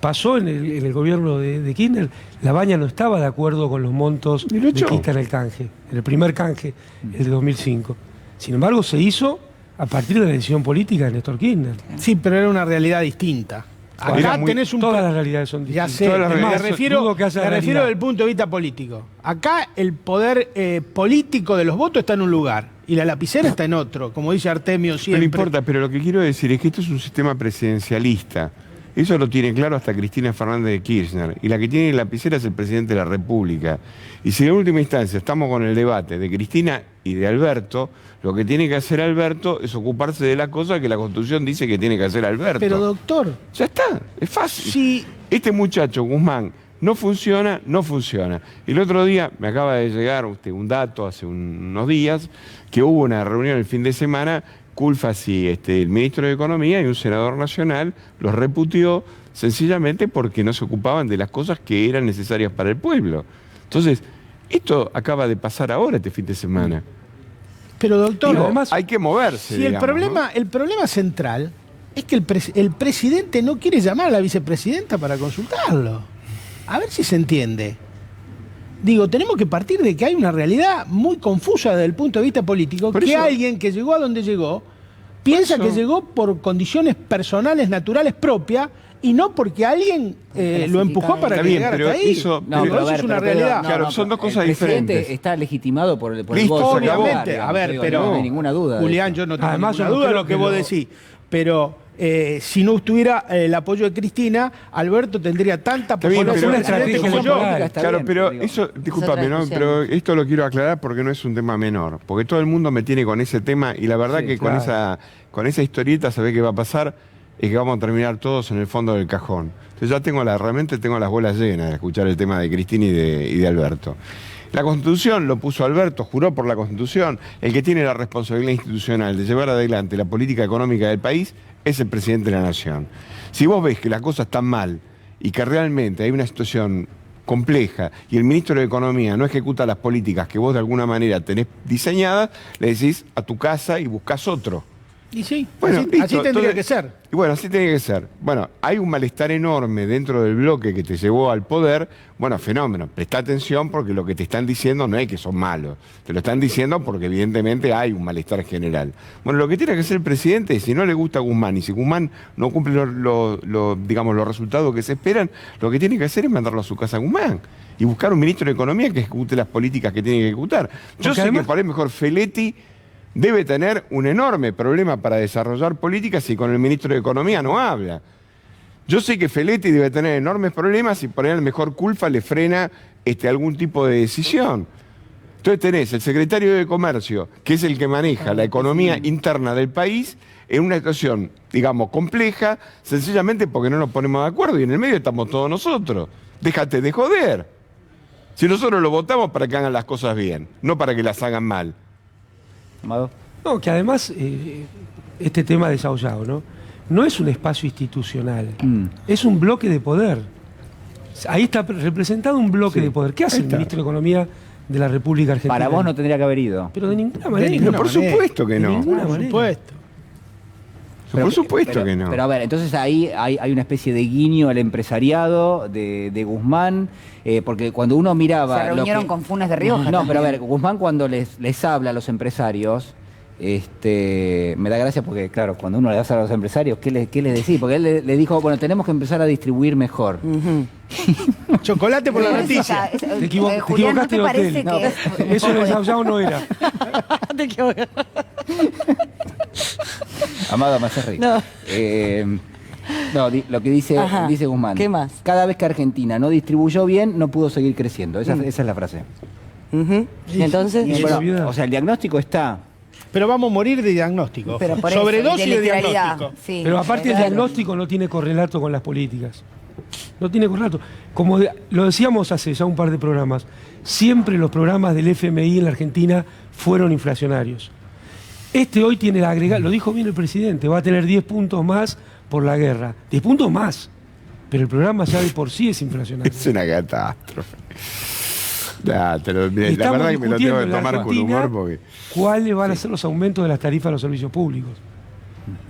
Pasó en el gobierno de Kirchner, La Baña no estaba de acuerdo con los montos de que está en el canje, en el primer canje, el de 2005. Sin embargo, se hizo a partir de la decisión política de Néstor Kirchner. Sí, pero era una realidad distinta. Acá tenés un... Todas las realidades son distintas. Ya sé, me refiero desde el punto de vista político. Acá el poder político de los votos está en un lugar y la lapicera está en otro, como dice Artemio siempre. No importa, pero lo que quiero decir es que esto es un sistema presidencialista. Eso lo tiene claro hasta Cristina Fernández de Kirchner. Y la que tiene lapicera es el presidente de la República. Y si en última instancia estamos con el debate de Cristina y de Alberto, lo que tiene que hacer Alberto es ocuparse de la cosa que la Constitución dice que tiene que hacer Alberto. Pero doctor... Ya está, es fácil. Sí. Este muchacho, Guzmán, no funciona. El otro día me acaba de llegar un dato hace unos días que hubo una reunión el fin de semana. Culfas y el ministro de Economía y un senador nacional los reputió sencillamente porque no se ocupaban de las cosas que eran necesarias para el pueblo. Entonces, esto acaba de pasar ahora este fin de semana. Pero doctor, además hay que moverse. Si digamos, el problema central es que el presidente no quiere llamar a la vicepresidenta para consultarlo. A ver si se entiende. Digo, tenemos que partir de que hay una realidad muy confusa desde el punto de vista político, que alguien que llegó a donde llegó piensa que llegó por condiciones personales, naturales propias, y no porque alguien lo empujó para que llegara hasta ahí. Eso es una realidad. Claro, son dos cosas diferentes. El presidente está legitimado por el voto. Obviamente, a ver, pero no hay ninguna duda. Julián, yo no tengo ninguna duda de lo que vos decís, pero... si no estuviera el apoyo de Cristina, Alberto tendría tanta posibilidad como yo. Claro, pero eso, discúlpame, ¿no? Pero esto lo quiero aclarar porque no es un tema menor. Porque todo el mundo me tiene con ese tema y la verdad que con esa historieta se ve que va a pasar es que vamos a terminar todos en el fondo del cajón. Entonces ya realmente tengo las bolas llenas de escuchar el tema de Cristina y de Alberto. La Constitución lo puso Alberto, juró por la Constitución. El que tiene la responsabilidad institucional de llevar adelante la política económica del país es el presidente de la Nación. Si vos ves que las cosas están mal y que realmente hay una situación compleja y el ministro de Economía no ejecuta las políticas que vos de alguna manera tenés diseñadas, le decís a tu casa y buscás otro. Y sí, Bueno, así listo, tendría entonces- que ser. Y bueno, así tiene que ser. Bueno, hay un malestar enorme dentro del bloque que te llevó al poder. Bueno, fenómeno, presta atención porque lo que te están diciendo no es que son malos. Te lo están diciendo porque evidentemente hay un malestar general. Bueno, lo que tiene que hacer el presidente, si no le gusta a Guzmán y si Guzmán no cumple digamos, los resultados que se esperan, lo que tiene que hacer es mandarlo a su casa a Guzmán y buscar un ministro de Economía que ejecute las políticas que tiene que ejecutar. Yo Porque sé además- que para él mejor Feletti debe tener un enorme problema para desarrollar políticas si con el ministro de Economía no habla. Yo sé que Feletti debe tener enormes problemas si por ahí el mejor Culfa le frena algún tipo de decisión. Entonces tenés el secretario de Comercio, que es el que maneja la economía interna del país, en una situación, digamos, compleja, sencillamente porque no nos ponemos de acuerdo y en el medio estamos todos nosotros. Déjate de joder. Si nosotros lo votamos para que hagan las cosas bien, no para que las hagan mal. Amado. No, que además este tema desaullado, ¿no? No es un espacio institucional, es un bloque de poder. Ahí está representado un bloque de poder. ¿Qué hace el ministro de Economía de la República Argentina? Para vos no tendría que haber ido. Pero de ninguna manera. Pero por supuesto que De no. ninguna Por manera. supuesto. Por supuesto pero- que no. Pero a ver, entonces ahí hay una especie de guiño al empresariado de Guzmán, porque cuando uno miraba... Se lo reunieron que- con Funes de Rioja. No, pero a también. ver, Guzmán cuando les habla a los empresarios, me da gracia porque, claro, cuando uno le habla a los empresarios, ¿qué les decís? Porque él le dijo, bueno, tenemos que empezar a distribuir mejor. Chocolate por la Eso noticia. está- Te Julián, ¿no equivocaste te de parece hotel. que Eso en el Sauyao no era. Te equivocas. Amado, me haces reír. No. Lo que dice Ajá. Guzmán. ¿Qué más? Cada vez que Argentina no distribuyó bien, no pudo seguir creciendo. Esa es la frase. Entonces, Y bueno, o sea, el diagnóstico está. Pero vamos a morir de diagnóstico. Pero por eso, Sobredosis y de literalidad. diagnóstico. Sí, Pero aparte el claro. diagnóstico no tiene correlato con las políticas. No tiene correlato. Como lo decíamos hace ya un par de programas, siempre los programas del FMI en la Argentina fueron inflacionarios. Este hoy tiene el agregado, lo dijo bien el presidente, va a tener 10 puntos más por la guerra. 10 puntos más. Pero el programa ya de por sí es inflacionario. Es una catástrofe. La Y verdad estamos que me lo tengo discutiendo que en la tomar con Argentina humor porque... cuáles van a ser los aumentos de las tarifas de los servicios públicos.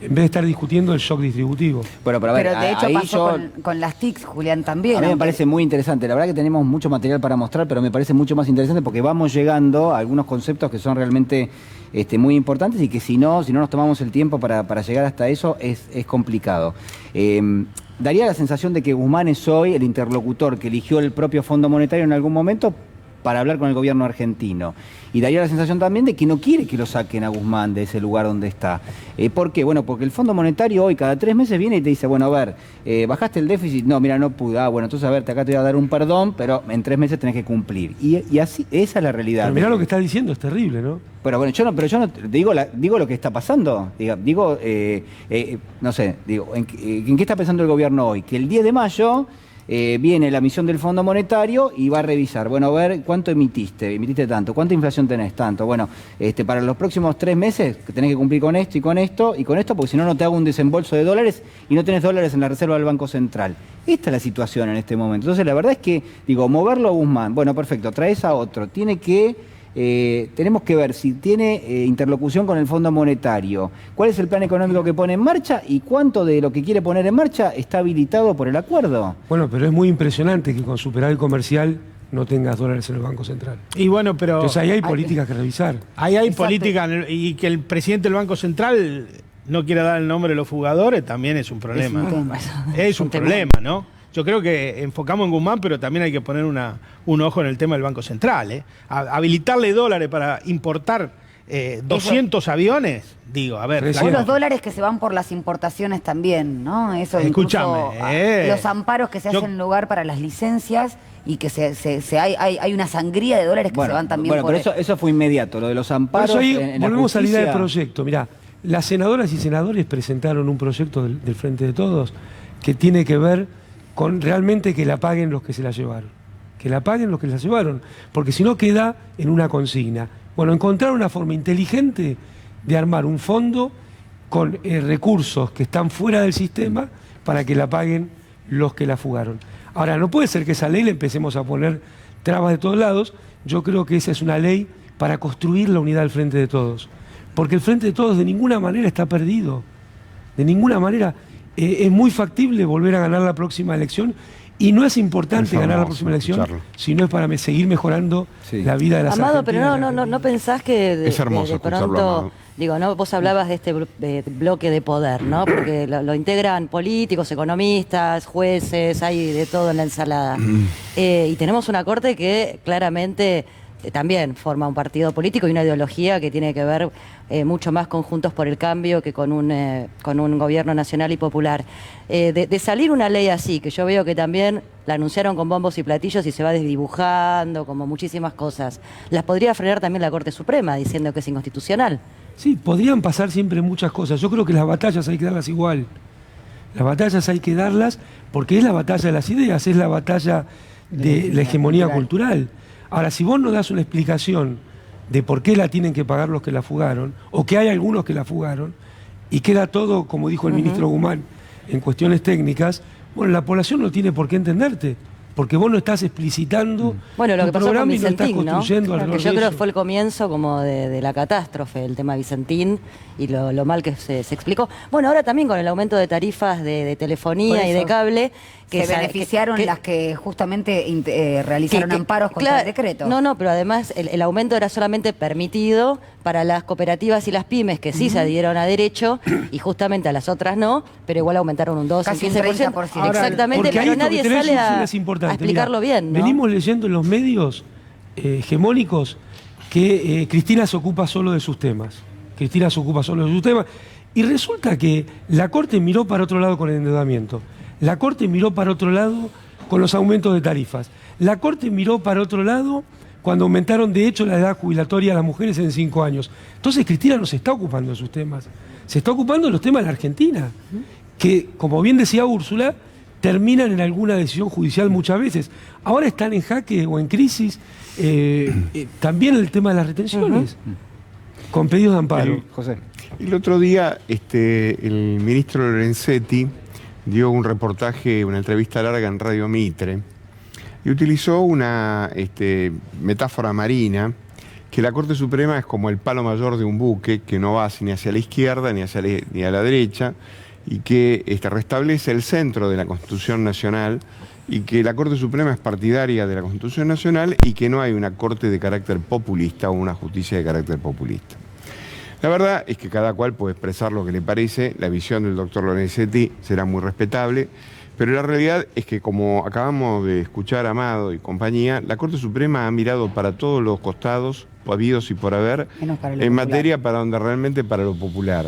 En vez de estar discutiendo el shock distributivo. Bueno, pero a ver, Pero de hecho ahí pasó yo... con las TICs, Julián, también. A mí me aunque- parece muy interesante. La verdad que tenemos mucho material para mostrar, pero me parece mucho más interesante porque vamos llegando a algunos conceptos que son realmente muy importantes y que si no nos tomamos el tiempo para llegar hasta eso, es complicado. Daría la sensación de que Guzmán es hoy el interlocutor que eligió el propio Fondo Monetario en algún momento para hablar con el gobierno argentino. Y daría la sensación también de que no quiere que lo saquen a Guzmán de ese lugar donde está. ¿Por qué? Bueno, porque el Fondo Monetario hoy cada 3 meses viene y te dice, bueno, a ver, ¿bajaste el déficit? No, mira, no pude. Ah, bueno, entonces a ver, acá te voy a dar un perdón, pero en 3 meses tenés que cumplir. Y así, esa es la realidad. Pero mirá lo que está diciendo, es terrible, ¿no? Pero bueno, yo no digo lo que está pasando. No sé, ¿en qué está pensando el gobierno hoy? Que el 10 de mayo viene la misión del Fondo Monetario y va a revisar, bueno, a ver cuánto emitiste tanto, cuánta inflación tenés tanto, bueno, para los próximos 3 meses tenés que cumplir con esto y con esto y con esto, porque si no, no te hago un desembolso de dólares y no tenés dólares en la reserva del Banco Central. Esta es la situación en este momento. Entonces, la verdad es que, moverlo a Guzmán, bueno, perfecto, traes a otro, tenemos que ver si tiene interlocución con el Fondo Monetario, cuál es el plan económico que pone en marcha y cuánto de lo que quiere poner en marcha está habilitado por el acuerdo. Bueno, pero es muy impresionante que con superávit comercial no tengas dólares en el Banco Central. Y bueno, pero... Entonces ahí hay políticas que revisar. Ahí hay política y que el presidente del Banco Central no quiera dar el nombre de los fugadores también es un problema. Es un problema, ¿no? Yo creo que enfocamos en Guzmán, pero también hay que poner un ojo en el tema del Banco Central. Habilitarle dólares para importar 200 aviones, digo, a ver. O los dólares que se van por las importaciones también, ¿no? Eso Escúchame. Los amparos que se hacen en lugar para las licencias y que hay una sangría de dólares que se van también por... Bueno, pero eso fue inmediato, lo de los amparos. Por eso ahí en la volvemos a la idea del justicia. proyecto. Mirá, las senadoras y senadores presentaron un proyecto del Frente de Todos que tiene que ver con realmente que la paguen los que se la llevaron. Que la paguen los que la llevaron. Porque si no queda en una consigna. Bueno, encontrar una forma inteligente de armar un fondo con recursos que están fuera del sistema para que la paguen los que la fugaron. Ahora, no puede ser que esa ley le empecemos a poner trabas de todos lados. Yo creo que esa es una ley para construir la unidad del Frente de Todos. Porque el Frente de Todos de ninguna manera está perdido. De ninguna manera. Es muy factible volver a ganar la próxima elección. Y no es importante ganar la próxima elección, sino es para seguir mejorando la vida de las Amado, argentinas. pero no pensás que es hermoso de escucharlo, pronto, Amado. digo, ¿no? Vos hablabas de este bloque de poder, ¿no? Porque lo integran políticos, economistas, jueces, hay de todo en la ensalada. Y tenemos una corte que claramente también forma un partido político y una ideología que tiene que ver mucho más con Juntos por el Cambio que con un gobierno nacional y popular. De salir una ley así, que yo veo que también la anunciaron con bombos y platillos y se va desdibujando, como muchísimas cosas, las podría frenar también la Corte Suprema diciendo que es inconstitucional. Sí, podrían pasar siempre muchas cosas. Yo creo que las batallas hay que darlas igual. Las batallas hay que darlas porque es la batalla de las ideas, es la batalla de la hegemonía cultural. Ahora, si vos no das una explicación de por qué la tienen que pagar los que la fugaron, o que hay algunos que la fugaron, y queda todo, como dijo el ministro Guzmán, en cuestiones técnicas, bueno, la población no tiene por qué entenderte, porque vos no estás explicitando bueno, lo tu que pasó con programa y no estás Vicentín, ¿no? construyendo Claro, alrededor que yo de creo eso. que fue el comienzo como de la catástrofe, el tema Vicentín y lo mal que se explicó. Bueno, ahora también con el aumento de tarifas de telefonía y de cable, que se beneficiaron las que justamente realizaron amparos contra el decreto. No, pero además el aumento era solamente permitido para las cooperativas y las pymes que sí se adhirieron a derecho y justamente a las otras no, pero igual aumentaron un 12, casi un 15%. 30%. Exactamente, Porque ahí pero nadie sale a explicarlo bien, ¿no? Venimos leyendo en los medios hegemónicos que Cristina se ocupa solo de sus temas. Cristina se ocupa solo de sus temas. Y resulta que la Corte miró para otro lado con el endeudamiento. La Corte miró para otro lado con los aumentos de tarifas. La Corte miró para otro lado cuando aumentaron de hecho la edad jubilatoria a las mujeres en 5 años. Entonces Cristina no se está ocupando de sus temas. Se está ocupando de los temas de la Argentina. Que, como bien decía Úrsula, terminan en alguna decisión judicial muchas veces. Ahora están en jaque o en crisis también el tema de las retenciones, con pedidos de amparo. José. El otro día el ministro Lorenzetti dio un reportaje, una entrevista larga en Radio Mitre, y utilizó una metáfora marina, que la Corte Suprema es como el palo mayor de un buque que no va ni hacia la izquierda ni a la derecha, y que restablece el centro de la Constitución Nacional, y que la Corte Suprema es partidaria de la Constitución Nacional y que no hay una Corte de carácter populista o una justicia de carácter populista. La verdad es que cada cual puede expresar lo que le parece, la visión del doctor Lorenzetti será muy respetable, pero la realidad es que, como acabamos de escuchar a Amado y compañía, la Corte Suprema ha mirado para todos los costados, habidos y por haber, en materia para lo popular.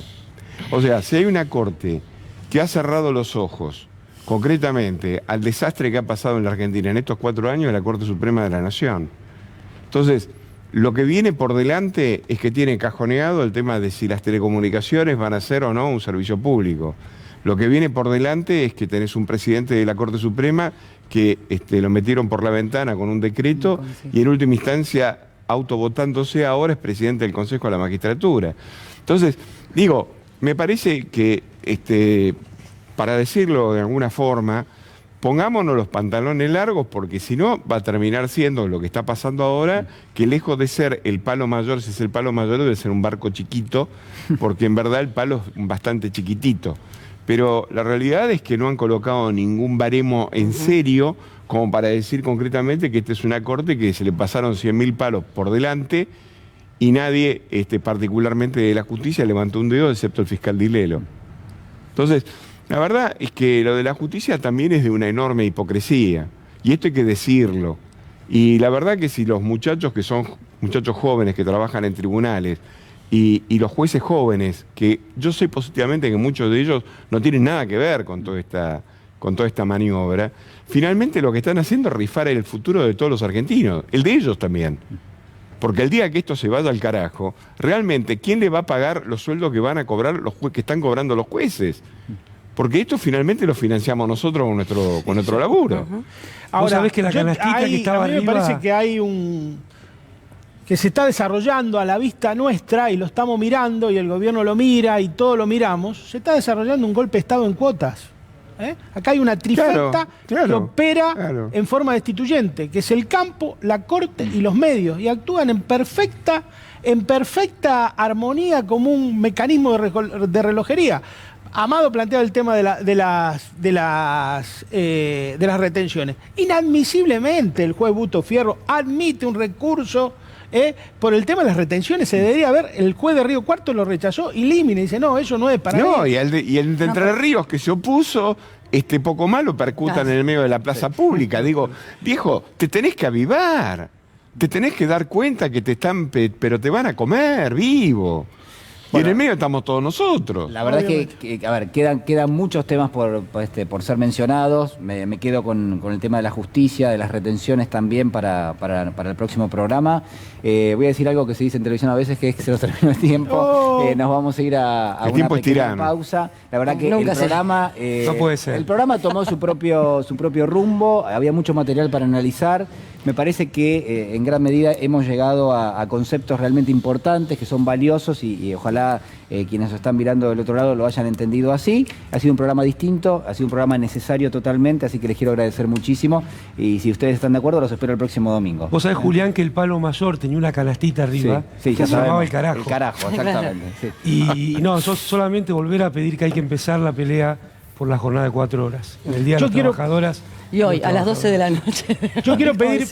O sea, si hay una Corte que ha cerrado los ojos, concretamente, al desastre que ha pasado en la Argentina en estos 4 años, es la Corte Suprema de la Nación. Entonces, lo que viene por delante es que tiene cajoneado el tema de si las telecomunicaciones van a ser o no un servicio público. Lo que viene por delante es que tenés un presidente de la Corte Suprema que lo metieron por la ventana con un decreto y en última instancia, autovotándose ahora, es presidente del Consejo de la Magistratura. Entonces, digo, me parece que, para decirlo de alguna forma, pongámonos los pantalones largos, porque si no va a terminar siendo lo que está pasando ahora, que lejos de ser el palo mayor, si es el palo mayor debe ser un barco chiquito, porque en verdad el palo es bastante chiquitito. Pero la realidad es que no han colocado ningún baremo en serio como para decir concretamente que esta es una corte que se le pasaron 100.000 palos por delante y nadie, particularmente de la justicia, levantó un dedo excepto el fiscal Dilelo. Entonces, la verdad es que lo de la justicia también es de una enorme hipocresía, y esto hay que decirlo. Y la verdad que si los muchachos que son muchachos jóvenes que trabajan en tribunales y los jueces jóvenes, que yo sé positivamente que muchos de ellos no tienen nada que ver con toda esta maniobra, finalmente lo que están haciendo es rifar el futuro de todos los argentinos, el de ellos también. Porque el día que esto se vaya al carajo, realmente, ¿quién le va a pagar los sueldos que van a cobrar que están cobrando los jueces? Porque esto finalmente lo financiamos nosotros con nuestro laburo. Ahora, sabés que la canastita que estaba a mí arriba... me parece que que se está desarrollando a la vista nuestra y lo estamos mirando y el gobierno lo mira y todos lo miramos, se está desarrollando un golpe de Estado en cuotas. Acá hay una trifecta que opera claro. en forma destituyente, que es el campo, la corte y los medios, y actúan en perfecta armonía como un mecanismo de relojería. Amado planteaba el tema de las retenciones. Inadmisiblemente el juez Buto Fierro admite un recurso por el tema de las retenciones. Se debería haber, el juez de Río Cuarto lo rechazó y Límine dice, no, eso no es para No, mí. y el de Entre Ríos que se opuso, poco malo percutan en el medio de la plaza pública. Digo, viejo, te tenés que avivar, te tenés que dar cuenta que te están, pero te van a comer vivo. Y en el medio estamos todos nosotros. La verdad es que a ver, quedan muchos temas por ser mencionados. Me quedo con el tema de la justicia, de las retenciones también para el próximo programa. Voy a decir algo que se dice en televisión a veces, que es que se nos terminó el tiempo. Nos vamos a ir a una pequeña pausa. La verdad que el programa, no puede ser. El programa tomó su propio rumbo. Había mucho material para analizar. Me parece que en gran medida hemos llegado a conceptos realmente importantes, que son valiosos y ojalá quienes están mirando del otro lado lo hayan entendido así. Ha sido un programa distinto, ha sido un programa necesario totalmente, así que les quiero agradecer muchísimo. Y si ustedes están de acuerdo, los espero el próximo domingo. Vos sabés, Julián, que el palo mayor tenía una canastita arriba, sí, que ya se llamaba sabemos. El Carajo. El Carajo, exactamente. Sí. Y no, solamente volver a pedir que hay que empezar la pelea por la jornada de 4 horas. En el Día de las Trabajadoras. Y hoy, a las 12 de la noche. Yo quiero pedir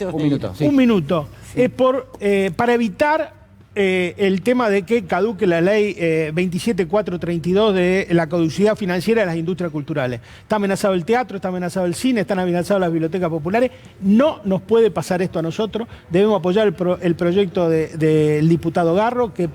un minuto. Sí. Para evitar el tema de que caduque la ley 27432 de la caducidad financiera de las industrias culturales. Está amenazado el teatro, está amenazado el cine, están amenazadas las bibliotecas populares. No nos puede pasar esto a nosotros. Debemos apoyar el proyecto del diputado Garro que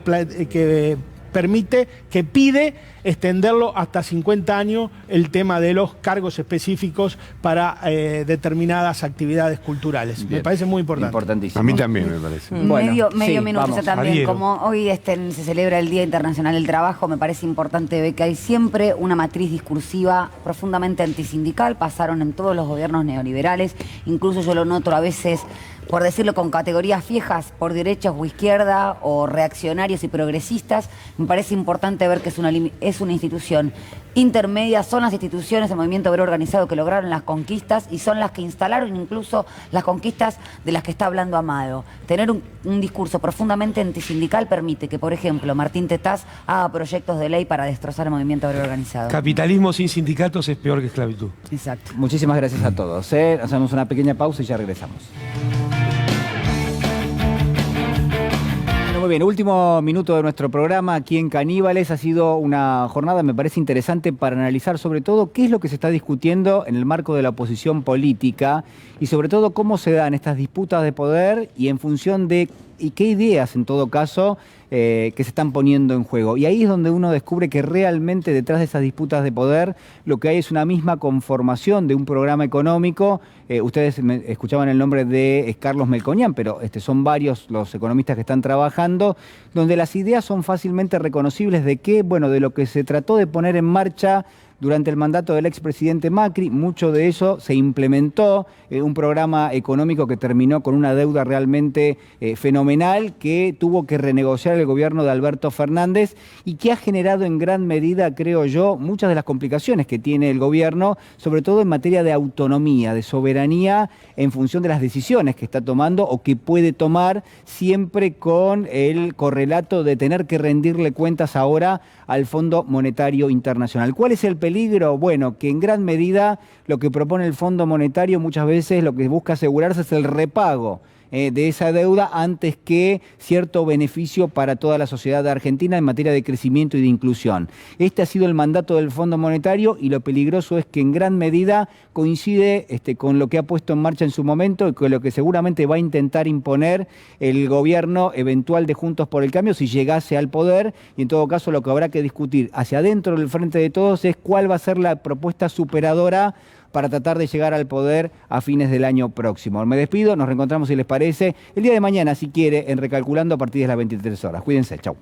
permite, que pide extenderlo hasta 50 años el tema de los cargos específicos para determinadas actividades culturales. Bien. Me parece muy importante. Importantísimo. A mí también me parece. Medio sí, minuto vamos. también. Adhiero. Como hoy se celebra el Día Internacional del Trabajo, me parece importante ver que hay siempre una matriz discursiva profundamente antisindical. Pasaron en todos los gobiernos neoliberales. Incluso yo lo noto a veces, por decirlo con categorías fijas, por derecha o izquierda, o reaccionarios y progresistas. Me parece importante ver que es una institución intermedia, son las instituciones del movimiento obrero organizado que lograron las conquistas y son las que instalaron incluso las conquistas de las que está hablando Amado. Tener un discurso profundamente antisindical permite que, por ejemplo, Martín Tetaz haga proyectos de ley para destrozar el movimiento obrero organizado. Capitalismo sin sindicatos es peor que esclavitud. Exacto. Muchísimas gracias a todos. Hacemos una pequeña pausa y ya regresamos. Muy bien, último minuto de nuestro programa aquí en Caníbales. Ha sido una jornada, me parece interesante, para analizar sobre todo qué es lo que se está discutiendo en el marco de la oposición política y sobre todo cómo se dan estas disputas de poder y en función de qué ideas, en todo caso, que se están poniendo en juego. Y ahí es donde uno descubre que realmente detrás de esas disputas de poder lo que hay es una misma conformación de un programa económico. Ustedes escuchaban el nombre de Carlos Melconian, pero son varios los economistas que están trabajando, donde las ideas son fácilmente reconocibles de lo que se trató de poner en marcha durante el mandato del expresidente Macri. Mucho de eso se implementó, un programa económico que terminó con una deuda realmente fenomenal que tuvo que renegociar el gobierno de Alberto Fernández y que ha generado en gran medida, creo yo, muchas de las complicaciones que tiene el gobierno, sobre todo en materia de autonomía, de soberanía en función de las decisiones que está tomando o que puede tomar, siempre con el correlato de tener que rendirle cuentas ahora al Fondo Monetario Internacional. ¿Cuál es el peligro? Bueno, que en gran medida lo que propone el Fondo Monetario muchas veces lo que busca asegurarse es el repago de esa deuda antes que cierto beneficio para toda la sociedad argentina en materia de crecimiento y de inclusión. Este ha sido el mandato del Fondo Monetario y lo peligroso es que en gran medida coincide con lo que ha puesto en marcha en su momento y con lo que seguramente va a intentar imponer el gobierno eventual de Juntos por el Cambio si llegase al poder, y en todo caso lo que habrá que discutir hacia adentro del Frente de Todos es cuál va a ser la propuesta superadora para tratar de llegar al poder a fines del año próximo. Me despido, nos reencontramos si les parece el día de mañana, si quiere, en Recalculando a partir de las 23 horas. Cuídense, chau.